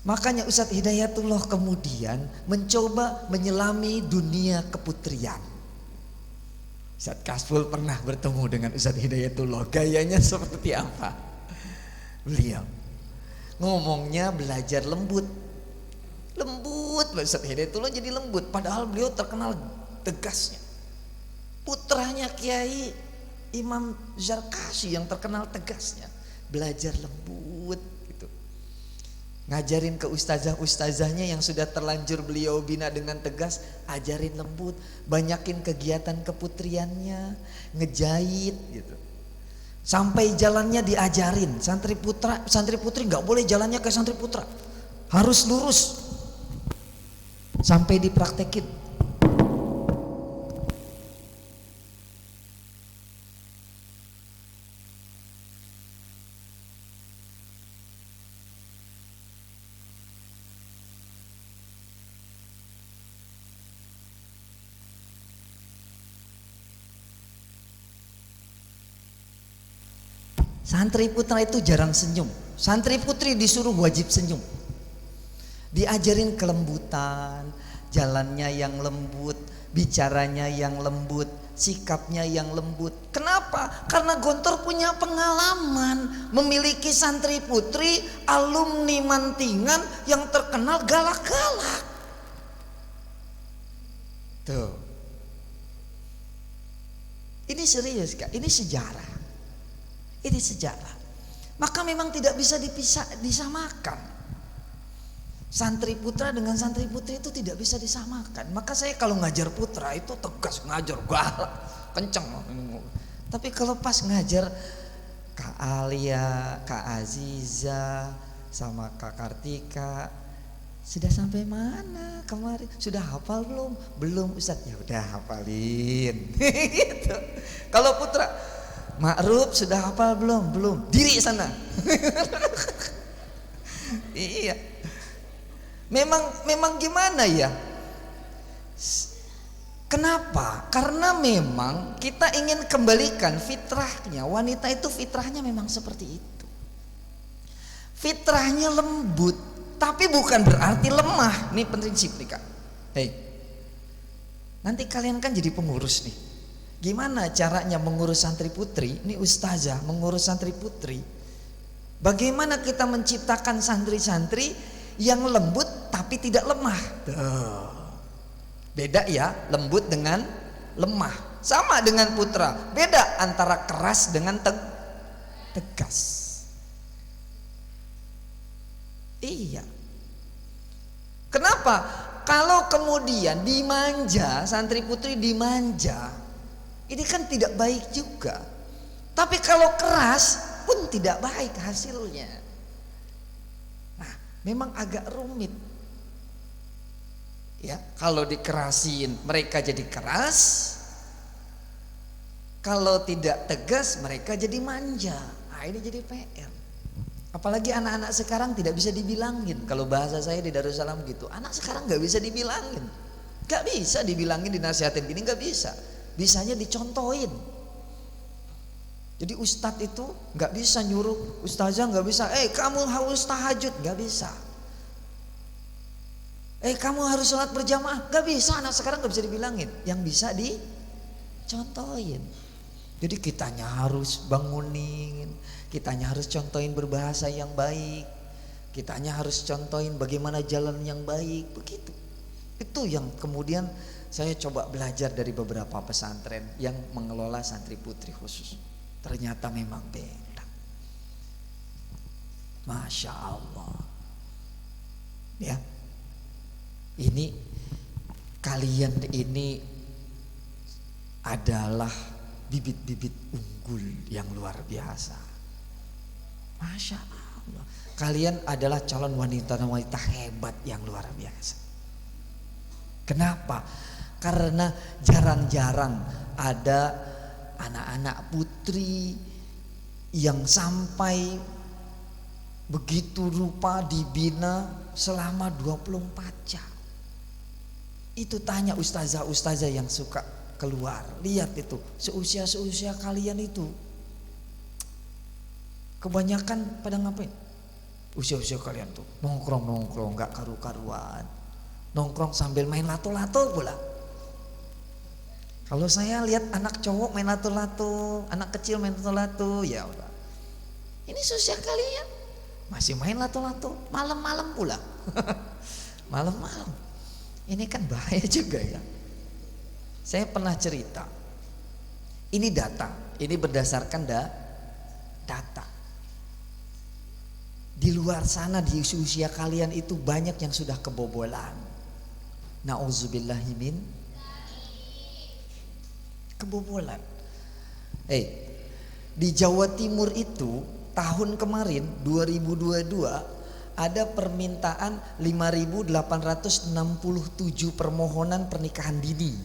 Makanya Ustadz Hidayatullah kemudian mencoba menyelami dunia keputrian. Ustadz Kasful pernah bertemu dengan Ustadz Hidayatullah, gayanya seperti apa? Beliau ngomongnya belajar lembut. Ustadz Hidayatullah jadi lembut, padahal beliau terkenal tegasnya. Putranya Kiai Imam Zarkasi yang terkenal tegasnya, belajar lembut gitu. Ngajarin ke ustazah-ustazahnya yang sudah terlanjur beliau bina dengan tegas, ajarin lembut, banyakin kegiatan keputriannya, ngejahit gitu. Sampai jalannya diajarin, santri putri nggak boleh jalannya kayak santri putra, harus lurus. Sampai dipraktekin. Santri putra itu jarang senyum. Santri putri disuruh wajib senyum. Diajarin kelembutan, jalannya yang lembut, bicaranya yang lembut, sikapnya yang lembut. Kenapa? Karena Gontor punya pengalaman memiliki santri putri alumni Mantingan yang terkenal galak-galak. Tuh. Ini serius Kak, ini sejarah. Ini sejarah. Maka memang tidak bisa disamakan. Santri putra dengan santri putri itu tidak bisa disamakan. Maka saya kalau ngajar putra itu tegas ngajar, galak, kenceng. Tapi kalau pas ngajar Kak Alia, Kak Aziza, sama Kak Kartika, sudah sampai mana kemarin? Sudah hafal belum? Belum Ustadz. Ya udah hafalin. Gitu. Kalau putra, Ma'ruf sudah hafal belum? Belum. Diri sana. Iya. Memang gimana ya? Kenapa? Karena memang kita ingin kembalikan fitrahnya. Wanita itu fitrahnya memang seperti itu. Fitrahnya lembut, tapi bukan berarti lemah. Ini prinsip nih Kak. Hei, nanti kalian kan jadi pengurus nih. Gimana caranya mengurus santri putri? Ini ustazah mengurus santri putri. Bagaimana kita menciptakan santri-santri yang lembut tapi tidak lemah? Beda ya, lembut dengan lemah. Sama dengan putra, beda antara keras dengan tegas. Iya. Kenapa? Kalau kemudian dimanja, santri putri dimanja, ini kan tidak baik juga. Tapi kalau keras pun tidak baik hasilnya. Memang agak rumit. Ya, kalau dikerasin mereka jadi keras. Kalau tidak tegas mereka jadi manja. Nah, ini jadi PR. Apalagi anak-anak sekarang tidak bisa dibilangin. Kalau bahasa saya di Darussalam gitu, anak sekarang nggak bisa dibilangin. Nggak bisa dibilangin, dinasihatin gini nggak bisa. Bisanya dicontohin. Jadi ustadz itu nggak bisa nyuruh, ustazah nggak bisa, kamu harus tahajud, nggak bisa. Kamu harus sholat berjamaah, nggak bisa. Anak sekarang nggak bisa dibilangin, yang bisa dicontohin. Jadi kitanya harus bangunin, kitanya harus contohin berbahasa yang baik, kitanya harus contohin bagaimana jalan yang baik, begitu. Itu yang kemudian saya coba belajar dari beberapa pesantren yang mengelola santri putri khusus. Ternyata memang beda. Masya Allah. Ya, ini kalian ini adalah bibit-bibit unggul yang luar biasa. Masya Allah. Kalian adalah calon wanita-wanita hebat yang luar biasa. Kenapa? Karena jarang-jarang ada anak-anak putri yang sampai begitu rupa dibina selama 24 jam. Itu tanya ustazah-ustazah yang suka keluar, lihat itu seusia kalian itu kebanyakan pada ngapain? Usia kalian tuh nongkrong gak karu-karuan, nongkrong sambil main lato-lato pula. Kalau saya lihat anak cowok main lato-lato, anak kecil main lato-lato, ya udah. Ini usia kalian masih main lato-lato, malam-malam pula. Malam-malam. Ini kan bahaya juga ya. Saya pernah cerita. Ini data, ini berdasarkan data. Di luar sana di usia kalian itu banyak yang sudah kebobolan. Nauzubillahimin kebobolan. Di Jawa Timur itu tahun kemarin 2022 ada permintaan 5.867 permohonan pernikahan dini.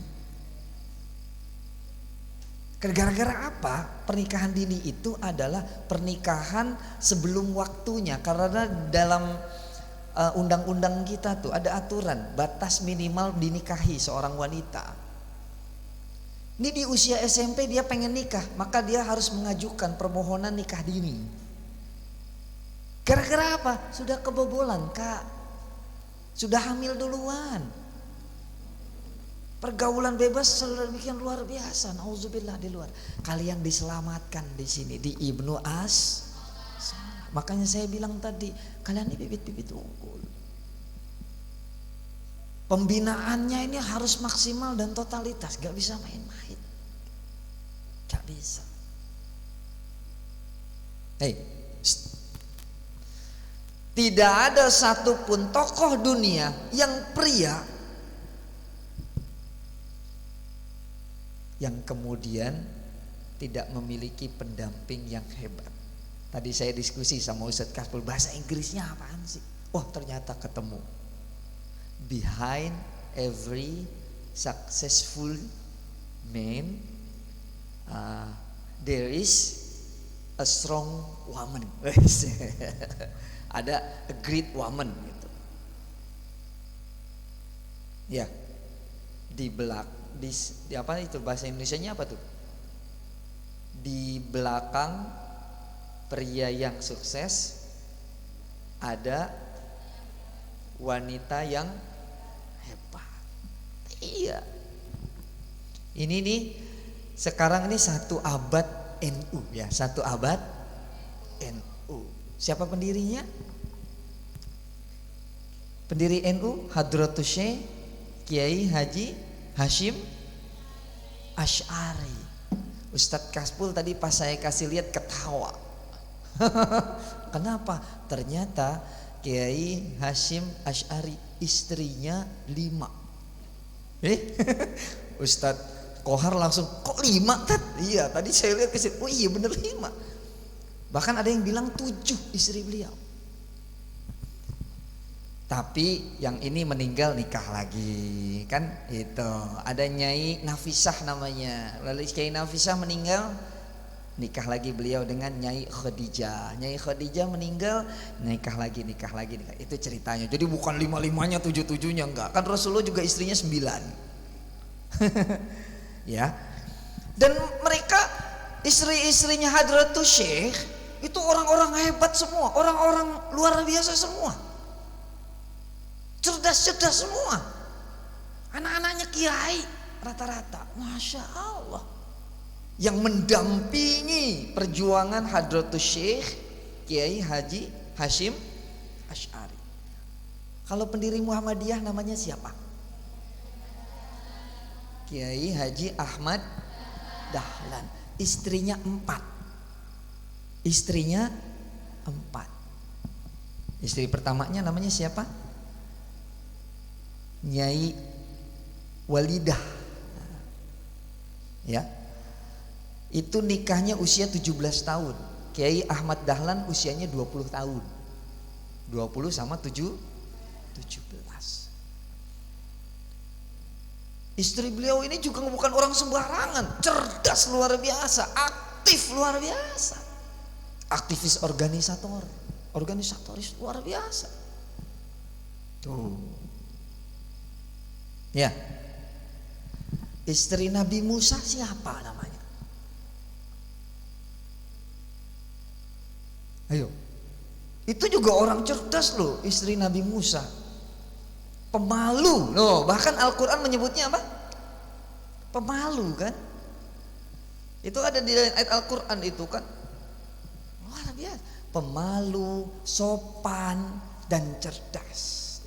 Gara-gara apa? Pernikahan dini itu adalah pernikahan sebelum waktunya, karena dalam undang-undang kita tuh ada aturan batas minimal dinikahi seorang wanita Ini di usia SMP dia pengen nikah, maka dia harus mengajukan permohonan nikah dini. Gara-gara apa? Sudah kebobolan, Kak. Sudah hamil duluan. Pergaulan bebas sudah bikin luar biasa. Nauzubillah di luar. Kalian diselamatkan di sini di Ibnu As. Makanya saya bilang tadi, kalian ini bibit-bibit unggul. Pembinaannya ini harus maksimal dan totalitas, gak bisa main-main, gak bisa. Tidak ada satupun tokoh dunia yang pria yang kemudian tidak memiliki pendamping yang hebat. Tadi saya diskusi sama Ustadz Kasbul, bahasa Inggrisnya apaan sih? Oh ternyata ketemu. Behind every successful man, there is a strong woman. Ada a great woman gitu. Ya, di apa itu bahasa Indonesianya apa tuh? Di belakang pria yang sukses ada wanita yang hebat. Iya. Ini nih sekarang ini 1 abad NU ya, 1 abad NU. Siapa pendirinya? Pendiri NU Hadratus Syekh Kiai Haji Hashim Asy'ari. Ustadz Kasbul tadi pas saya kasih lihat ketawa. Kenapa? Ternyata Kiai Hashim Asy'ari istrinya 5. Ustadz Kohar langsung, kok 5 Tat? Iya tadi saya lihat kesini, oh iya bener 5. Bahkan ada yang bilang 7 istri beliau. Tapi yang ini meninggal nikah lagi kan itu. Ada Nyai Nafisah namanya. Lalu Kiai Nafisah meninggal, nikah lagi beliau dengan Nyai Khadijah. Nyai Khadijah meninggal, nikah lagi. Itu ceritanya. Jadi bukan 5-5-nya, 7-7-nya enggak. Kan Rasulullah juga istrinya 9. Ya. Dan mereka istri-istrinya Hadratus Syekh itu orang-orang hebat semua, orang-orang luar biasa semua. Cerdas-cerdas semua. Anak-anaknya kiai rata-rata, Masya Allah. Yang mendampingi perjuangan Hadratus Syekh Kiai Haji Hashim Asy'ari. Kalau pendiri Muhammadiyah namanya siapa? Kiai Haji Ahmad Dahlan. Istrinya 4. Istri pertamanya namanya siapa? Nyai Walidah. Ya. Itu nikahnya usia 17 tahun. Kiai Ahmad Dahlan usianya 20 tahun. 20 sama 17. Istri beliau ini juga bukan orang sembarangan, cerdas luar biasa, aktif luar biasa. Aktivis organisatoris luar biasa. Tuh. Ya. Istri Nabi Musa siapa namanya? Ayo. Itu juga orang cerdas loh, istri Nabi Musa. Pemalu loh, bahkan Al-Quran menyebutnya apa? Pemalu kan? Itu ada di ayat Al-Quran itu kan. Luar biasa. Pemalu, sopan dan cerdas.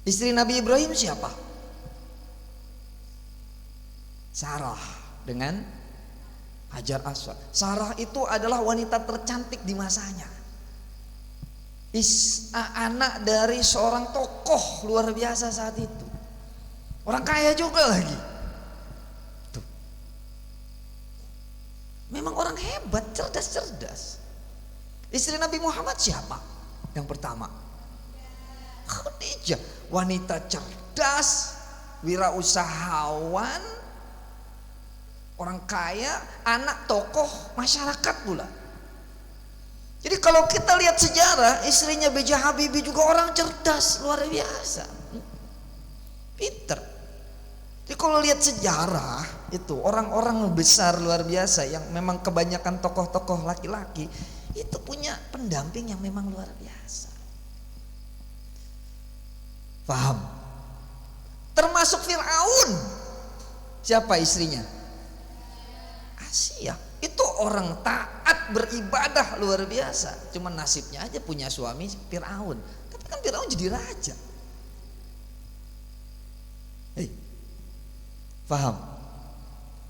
Istri Nabi Ibrahim siapa? Sarah dengan Hajar Aswad. Sarah itu adalah wanita tercantik di masanya. Anak dari seorang tokoh luar biasa saat itu. Orang kaya juga lagi. Tuh. Memang orang hebat, cerdas. Istri Nabi Muhammad siapa? Yang pertama Khadijah, wanita cerdas, wirausahawan, orang kaya, anak tokoh masyarakat pula. Jadi kalau kita lihat sejarah, istrinya B.J. Habibie juga orang cerdas luar biasa, pinter. Jadi kalau lihat sejarah itu orang-orang besar luar biasa yang memang kebanyakan tokoh-tokoh laki-laki itu punya pendamping yang memang luar biasa. Paham? Termasuk Fir'aun. Siapa istrinya? Asia. Itu orang taat beribadah luar biasa. Cuman nasibnya aja punya suami Fir'aun. Tapi kan Fir'aun jadi raja. Paham?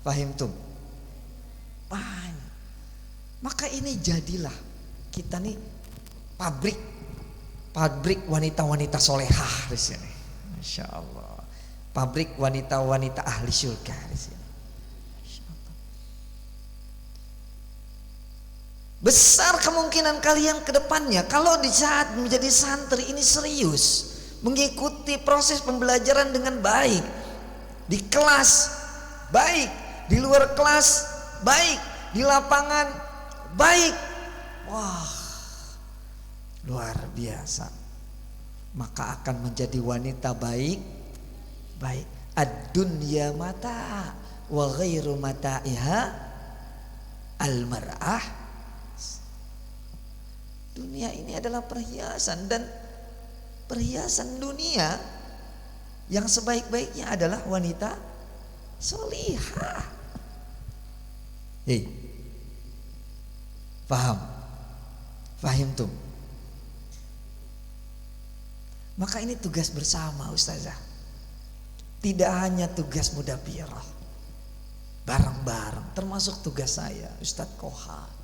Paham tuh? Paham. Maka ini jadilah kita nih pabrik wanita-wanita solehah di sini. Masya Allah. Pabrik wanita-wanita ahli surga di sini. Masya Allah. Besar kemungkinan kalian ke depannya kalau di saat menjadi santri ini serius, mengikuti proses pembelajaran dengan baik. Di kelas baik, di luar kelas baik, di lapangan baik. Wah, luar biasa. Maka akan menjadi wanita baik. Ad-dunya mata wa ghairu mata'iha al-mar'ah. Dunia ini adalah perhiasan, dan perhiasan dunia yang sebaik-baiknya adalah wanita solihah. Paham? Paham tuh? Maka ini tugas bersama Ustazah. Tidak hanya tugas Mudabbirah, bareng-bareng, termasuk tugas saya Ustadz Koha.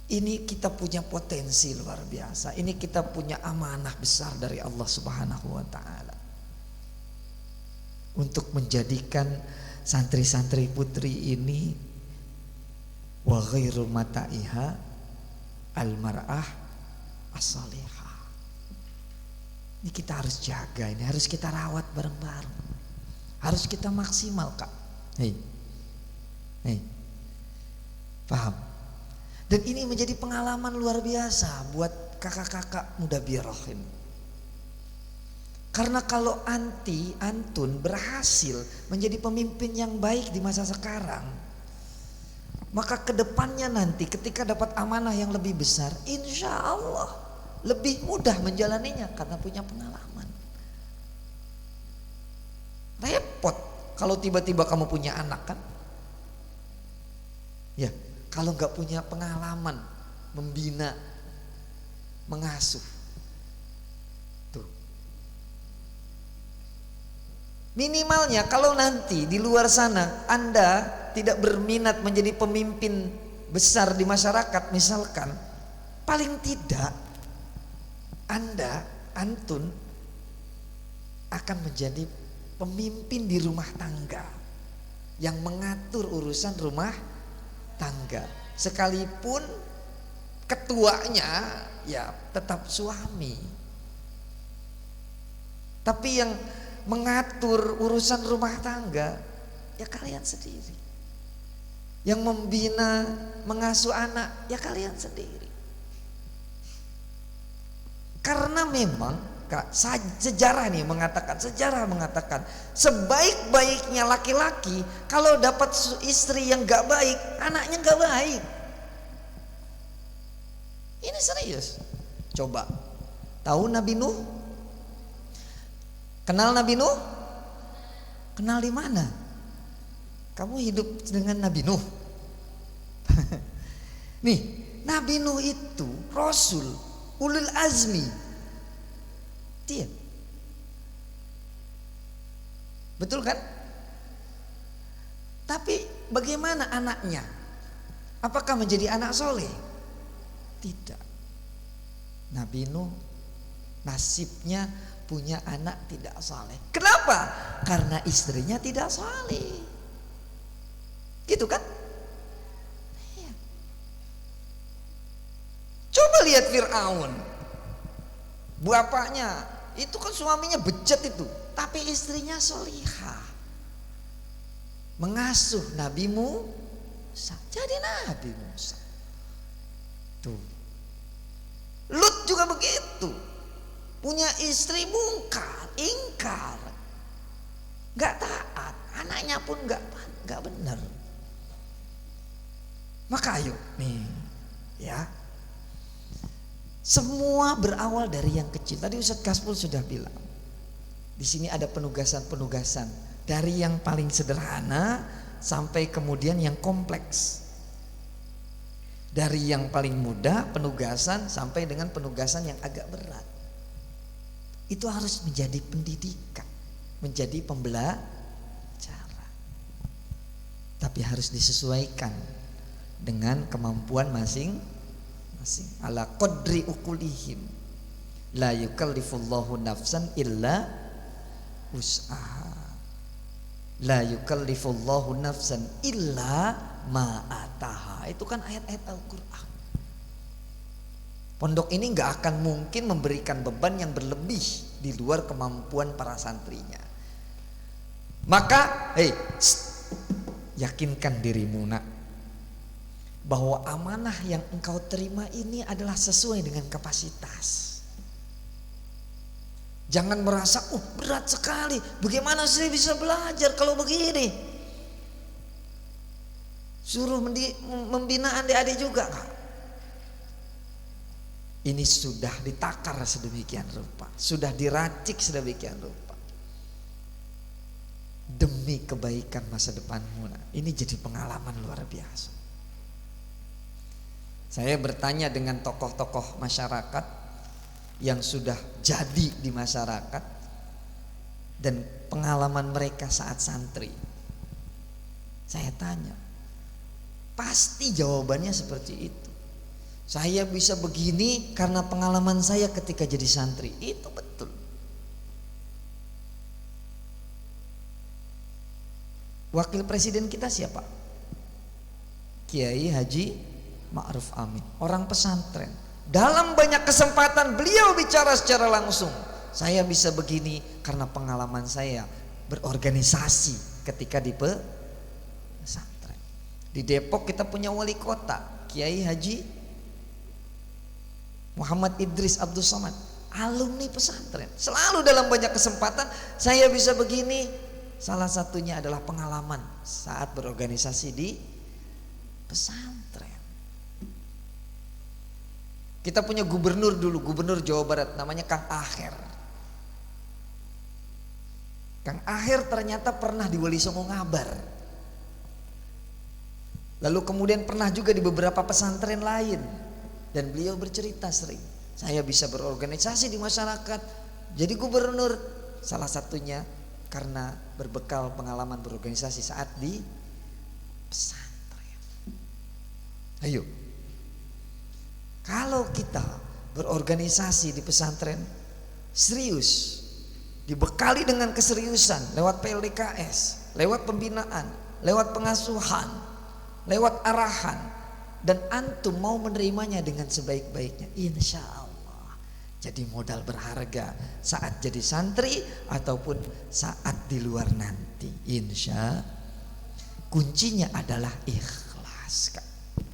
Ini kita punya potensi luar biasa. Ini kita punya amanah besar dari Allah Subhanahu wa taala untuk menjadikan santri-santri putri ini wa ghairu mata'iha al-mar'ah as-salihah. Ini kita harus jaga, ini harus kita rawat bareng-bareng. Harus kita maksimal, Kak. Paham? Dan ini menjadi pengalaman luar biasa buat kakak-kakak Mudabbirah ini. Karena kalau antun berhasil menjadi pemimpin yang baik di masa sekarang, maka kedepannya nanti ketika dapat amanah yang lebih besar, insya Allah lebih mudah menjalaninya karena punya pengalaman. Repot kalau tiba-tiba kamu punya anak kan? Ya. Kalau nggak punya pengalaman membina, mengasuh, tuh. Minimalnya kalau nanti di luar sana Anda tidak berminat menjadi pemimpin besar di masyarakat, misalkan, paling tidak antun akan menjadi pemimpin di rumah tangga yang mengatur urusan rumah tangga, sekalipun ketuanya ya tetap suami, tapi yang mengatur urusan rumah tangga ya kalian sendiri, yang membina mengasuh anak ya kalian sendiri. Karena memang Kak, sejarah mengatakan sebaik-baiknya laki-laki kalau dapat istri yang gak baik, anaknya gak baik. Ini serius. Coba, tahu Nabi Nuh? Kenal Nabi Nuh? Kenal di mana? Kamu hidup dengan Nabi Nuh. Nih, Nabi Nuh itu Rasul ulul azmi. Dia. Betul kan? Tapi bagaimana anaknya? Apakah menjadi anak soleh? Tidak. Nabi Nuh nasibnya punya anak tidak soleh. Kenapa? Karena istrinya tidak soleh. Gitu kan? Iya. Coba lihat Fir'aun. Bapaknya itu kan suaminya bejat itu, tapi istrinya solihah, mengasuh Nabi Musa, jadi Nabi Musa. Tuh, Lut juga begitu, punya istri ingkar. nggak taat, anaknya pun nggak benar. Maka ayo nih ya, semua berawal dari yang kecil. Tadi Ustadz Kasbul sudah bilang, di sini ada penugasan-penugasan dari yang paling sederhana sampai kemudian yang kompleks. Dari yang paling mudah penugasan sampai dengan penugasan yang agak berat. Itu harus menjadi pendidikan, menjadi pembelajaran. Tapi harus disesuaikan dengan kemampuan masing-masing. Ala qadri ukulihim. La yukallifullahu nafsan illa wus'aha. La yukallifullahu nafsan illa ma'ataha. Itu kan ayat-ayat Al-Quran. Pondok ini gak akan mungkin memberikan beban yang berlebih di luar kemampuan para santrinya. Maka yakinkan dirimu nak, bahwa amanah yang engkau terima ini adalah sesuai dengan kapasitas. Jangan merasa berat sekali, bagaimana saya bisa belajar kalau begini. Suruh membina adik-adik juga. Ini sudah ditakar sedemikian rupa, sudah diracik sedemikian rupa, demi kebaikan masa depanmu. Nah, ini jadi pengalaman luar biasa. Saya bertanya dengan tokoh-tokoh masyarakat yang sudah jadi di masyarakat dan pengalaman mereka saat santri. Saya tanya, pasti jawabannya seperti itu. Saya bisa begini karena pengalaman saya ketika jadi santri. Itu betul. Wakil presiden kita siapa? Kiai Haji Ma'ruf Amin, orang pesantren. Dalam banyak kesempatan beliau bicara secara langsung. Saya bisa begini karena pengalaman saya berorganisasi ketika di pesantren. Di Depok kita punya wali kota, Kiai Haji Muhammad Idris Abdul Somad, alumni pesantren. Selalu dalam banyak kesempatan saya bisa begini. Salah satunya adalah pengalaman saat berorganisasi di pesantren. Kita punya gubernur dulu, gubernur Jawa Barat, namanya Kang Aher. Kang Aher ternyata pernah di Wali Songo Ngabar. Lalu kemudian pernah juga di beberapa pesantren lain. Dan beliau bercerita sering, saya bisa berorganisasi di masyarakat, jadi gubernur. Salah satunya karena berbekal pengalaman berorganisasi saat di pesantren. Ayo, kalau kita berorganisasi di pesantren serius, dibekali dengan keseriusan lewat PLDKS, lewat pembinaan, lewat pengasuhan, lewat arahan, dan antum mau menerimanya dengan sebaik-baiknya, insya Allah jadi modal berharga saat jadi santri ataupun saat di luar nanti. Insya kuncinya adalah ikhlas.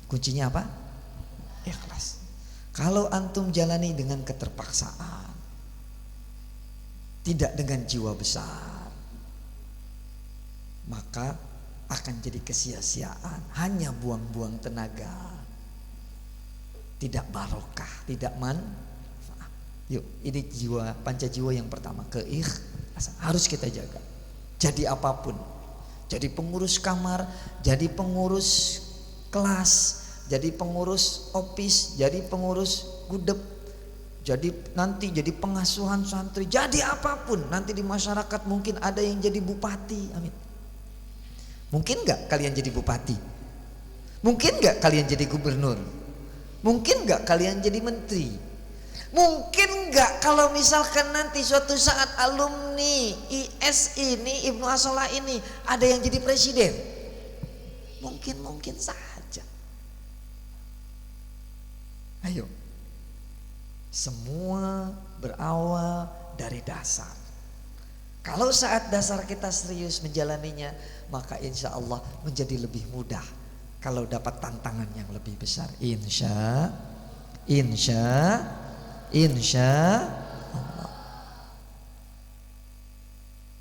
Kuncinya apa? Ikhlas. Kalau antum jalani dengan keterpaksaan, tidak dengan jiwa besar, maka akan jadi kesia-siaan, hanya buang-buang tenaga, tidak barokah, tidak manfaat. Yuk, ini jiwa, panca jiwa yang pertama, keikhlasan harus kita jaga. Jadi apapun, jadi pengurus kamar, jadi pengurus kelas, jadi pengurus opis, jadi pengurus gudeg, jadi nanti jadi pengasuhan santri, jadi apapun. Nanti di masyarakat mungkin ada yang jadi bupati, amin. Mungkin gak kalian jadi bupati? Mungkin gak kalian jadi gubernur? Mungkin gak kalian jadi menteri? Mungkin gak kalau misalkan nanti suatu saat alumni IS ini, Ibnu Asolah ini, ada yang jadi presiden? Mungkin saja. Ayo, semua berawal dari dasar. Kalau saat dasar kita serius menjalaninya, maka insya Allah menjadi lebih mudah kalau dapat tantangan yang lebih besar. Insya Allah.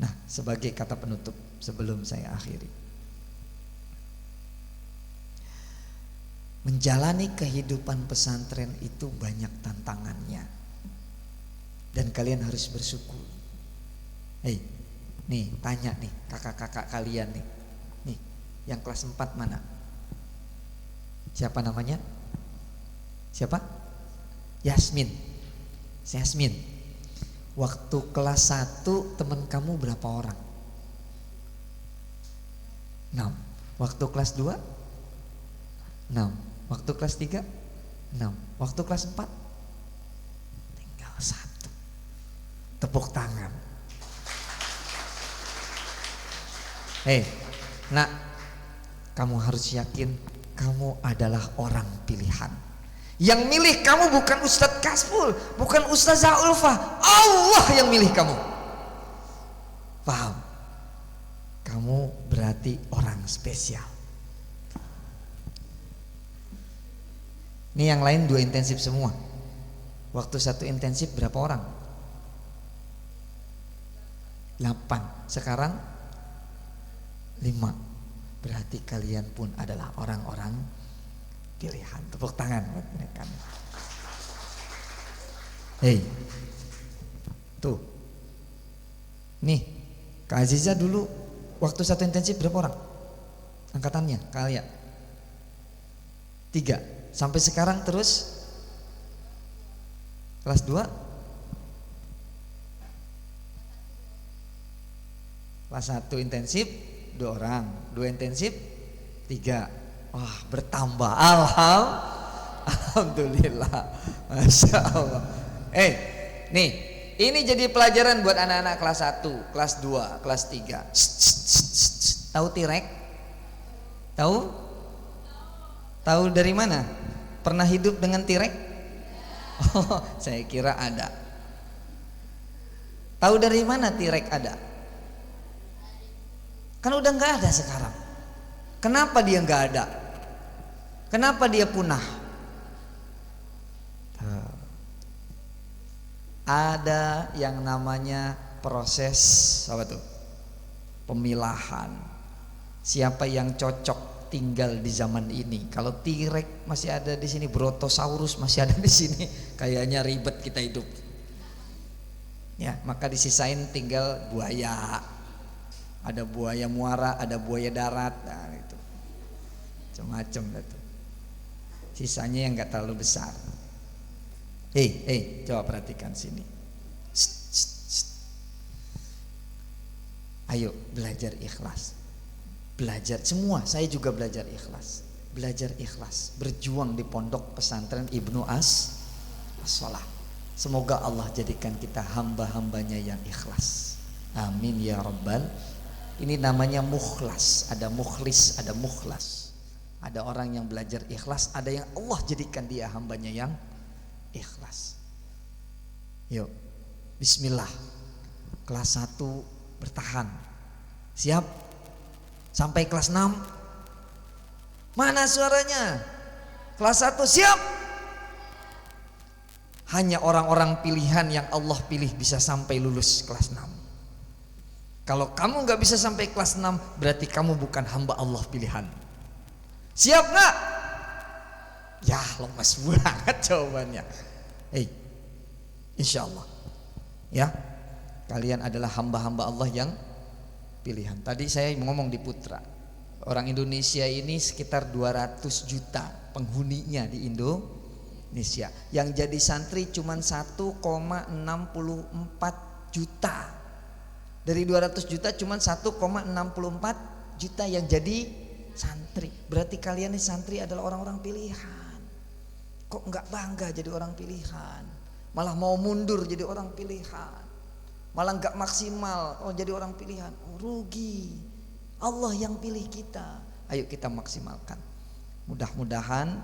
Nah, sebagai kata penutup sebelum saya akhiri. Menjalani kehidupan pesantren itu banyak tantangannya, dan kalian harus bersyukur. Hei, nih tanya nih kakak-kakak kalian nih, yang kelas 4 mana? Siapa namanya? Siapa? Yasmin. Yasmin. Waktu kelas 1 teman kamu berapa orang? 6. Waktu kelas 2? 6. Waktu kelas 3? 6. Waktu kelas 4? Tinggal 1. Tepuk tangan. Hei, nak, kamu harus yakin kamu adalah orang pilihan. Yang milih kamu bukan Ustadz Kasful, bukan Ustazah Ulfa, Allah yang milih kamu. Paham? Kamu berarti orang spesial. Ini yang lain 2 intensif semua. Waktu 1 intensif berapa orang? 8. Sekarang 5. Berarti kalian pun adalah orang-orang pilihan. Tepuk tangan buat mereka. Hei, tuh, nih Kak Aziza dulu waktu 1 intensif berapa orang angkatannya? Kalian 3. Sampai sekarang terus kelas 2, kelas 1 intensif 2 orang, 2 intensif 3. Wah, bertambah. Alhamdulillah. Masya Allah. Nih, ini jadi pelajaran buat anak-anak kelas 1, kelas 2, kelas 3. Tahu T-Rex? Tahu? Tahu dari mana? Pernah hidup dengan T-Rex? Oh, saya kira ada. Tahu dari mana T-Rex ada? Kan udah nggak ada sekarang. Kenapa dia nggak ada? Kenapa dia punah? Ada yang namanya proses apa tuh? Pemilahan. Siapa yang cocok tinggal di zaman ini? Kalau T-Rex masih ada di sini, Brontosaurus masih ada di sini, kayaknya ribet kita hidup. Ya, maka disisain tinggal buaya. Ada buaya muara, ada buaya darat, nah itu macam-macam itu. Sisanya yang nggak terlalu besar. Hei, coba perhatikan sini. Ayo belajar ikhlas. Belajar semua, saya juga belajar ikhlas. Belajar ikhlas, berjuang di pondok pesantren Ibnu As-Shalah. Semoga Allah jadikan kita hamba-hambanya yang ikhlas. Amin ya rabbal. Ini namanya mukhlas. Ada mukhlis, ada mukhlas. Ada orang yang belajar ikhlas, ada yang Allah jadikan dia hambanya yang ikhlas. Yuk, bismillah. Kelas 1 bertahan. Siap? Sampai kelas 6. Mana suaranya? Kelas 1 siap? Hanya orang-orang pilihan yang Allah pilih bisa sampai lulus kelas 6. Kalau kamu gak bisa sampai kelas 6, berarti kamu bukan hamba Allah pilihan. Siap gak? Ya lemes banget jawabannya. Insya Allah ya, kalian adalah hamba-hamba Allah yang pilihan. Tadi saya ngomong di Putra, orang Indonesia ini sekitar 200 juta penghuninya di Indonesia. Yang jadi santri cuma 1,64 juta. Dari 200 juta cuma 1,64 juta yang jadi santri. Berarti kalian ini santri adalah orang-orang pilihan. Kok enggak bangga jadi orang pilihan? Malah mau mundur jadi orang pilihan. Malah enggak maksimal jadi orang pilihan. Rugi. Allah yang pilih kita. Ayo kita maksimalkan. Mudah-mudahan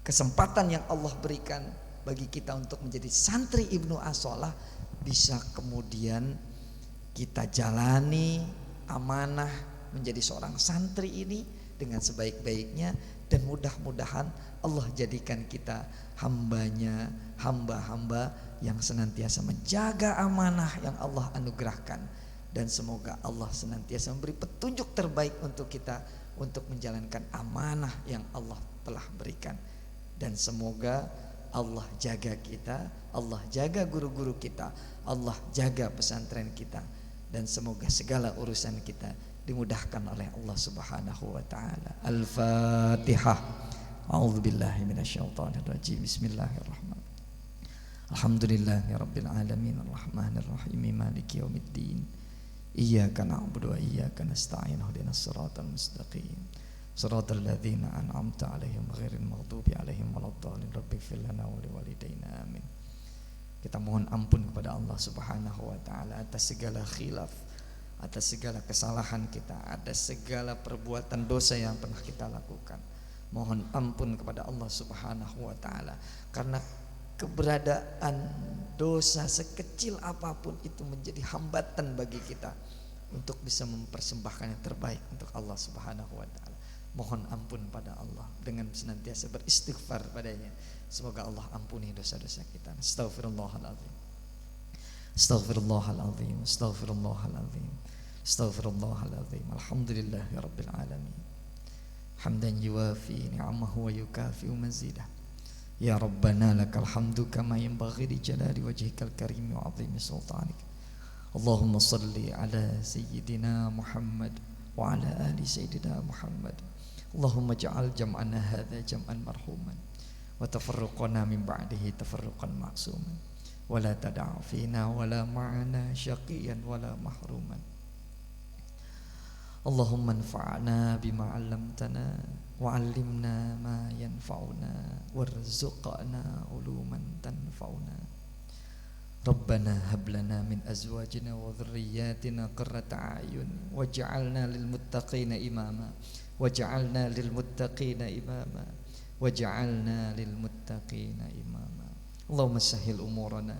kesempatan yang Allah berikan bagi kita untuk menjadi santri Ibnu As-Shalah bisa kemudian kita jalani amanah menjadi seorang santri ini dengan sebaik-baiknya, dan mudah-mudahan Allah jadikan kita hambanya, hamba-hamba yang senantiasa menjaga amanah yang Allah anugerahkan dan semoga Allah senantiasa memberi petunjuk terbaik untuk kita untuk menjalankan amanah yang Allah telah berikan. Dan semoga Allah jaga kita, Allah jaga guru-guru kita, Allah jaga pesantren kita, dan semoga segala urusan kita dimudahkan oleh Allah Subhanahu wa taala. Al-Fatihah. A'udzubillahi minasyaitonirrajim. Bismillahirrahmanirrahim. Alhamdulillahirabbil alamin arrahmanir rahim maliki yaumiddin. Iyyaka na'budu wa iyyaka nasta'in ihdinas siratal mustaqim. Shiratal ladzina an'amta 'alaihim ghairil maghdubi 'alaihim waladdallin. Rabbighfir lana wa liwalidayna amin. Kita mohon ampun kepada Allah Subhanahu wa taala atas segala khilaf, atas segala kesalahan kita, atas segala perbuatan dosa yang pernah kita lakukan. Mohon ampun kepada Allah Subhanahu wa taala karena keberadaan dosa sekecil apapun itu menjadi hambatan bagi kita untuk bisa mempersembahkan yang terbaik untuk Allah Subhanahu wa taala. Mohon ampun pada Allah dengan senantiasa beristighfar padanya. Semoga Allah ampuni dosa-dosa kita. Astaghfirullahaladzim. Astaghfirullahaladzim. Astaghfirullahaladzim. Astaghfirullahaladzim. Alhamdulillahirabbil alamin. Hamdan yuwafi ni'amahu wa yukafi'u mazidah. Ya Rabbana lakal hamdu kama yanbaghi li jalali wajhikal karim wa 'azimi sultanik. Allahumma salli ala sayyidina Muhammad wa ala ali sayyidina Muhammad. Allahumma ja'al jam'ana hadza jam'an marhuman wa tafarruqana min ba'dihi tafarruqan ma'suman wa la tad'a fina wa la ma'ana syaqiyan wa la mahruman. Allahumma anfa'na bima 'allamtana wa 'allimna ma yanfa'una warzuqna uluman tanfa'una. Rabbana hab lana min azwajina wa dhurriyyatina qurrata a'yun waj'alna lil muttaqina imama waj'alna lil muttaqina imama waj'alna lil muttaqina imama. Allahumma sahhil umurana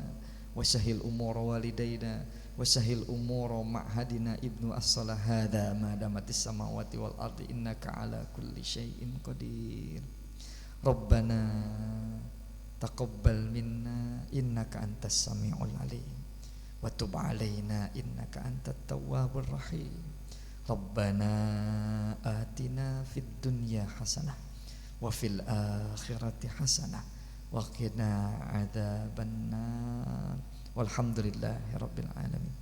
wa sahhil umura walidayna wa sahhil umura ma'hadina ibnu as-salah hadza ma damatis samawati wal ardi innaka ala kulli syai'in qadir. Rabbana taqabbal minna innaka antas samiul alim wa tub alaina innaka antat tawwabur rahim. Rabbana atina fid dunya hasanah wa fil akhirati hasanah wa qina adzabannar. Walhamdulillahirabbil alamin.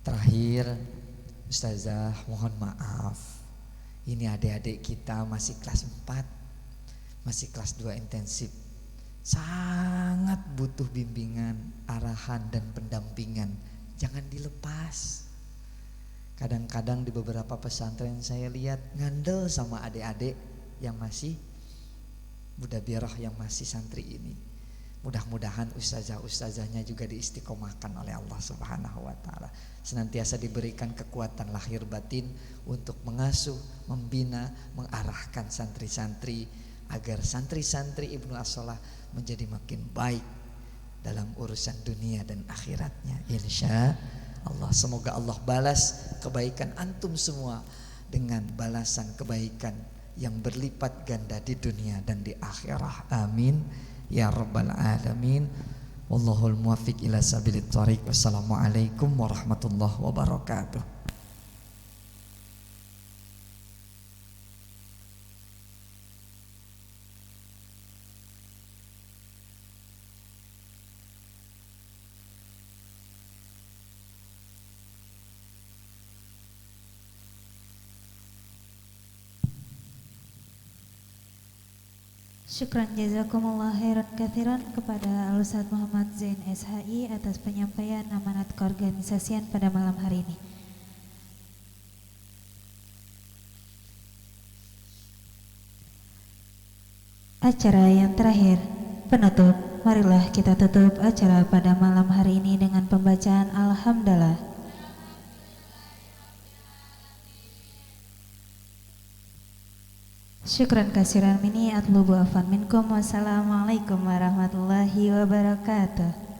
Terakhir, Ustazah mohon maaf. Ini adik-adik kita masih kelas 4, masih kelas 2 intensif. Sangat butuh bimbingan, arahan dan pendampingan. Jangan dilepas. Kadang-kadang di beberapa pesantren saya lihat ngandel sama adik-adik yang masih muda-birah, yang masih santri ini. Mudah-mudahan ustazah-ustazahnya juga diistiqomahkan oleh Allah Subhanahu wa taala. Senantiasa diberikan kekuatan lahir batin untuk mengasuh, membina, mengarahkan santri-santri agar santri-santri Ibnu As-Salah menjadi makin baik dalam urusan dunia dan akhiratnya, insya Allah. Semoga Allah balas kebaikan antum semua dengan balasan kebaikan yang berlipat ganda di dunia dan di akhirah. Amin ya rabbal alamin. Wallahul muwaffiq ila sabilit thariq. Wassalamualaikum warahmatullahi wabarakatuh. Syukran jazakumullah khairan katsiran kepada Al-Ustaz Muhammad Zain SHI atas penyampaian amanat keorganisasian pada malam hari ini. Acara yang terakhir, penutup. Marilah kita tutup acara pada malam hari ini dengan pembacaan Alhamdulillah. Syukran kasiran mini atlubu afan minkum. Wassalamualaikum warahmatullahi wabarakatuh.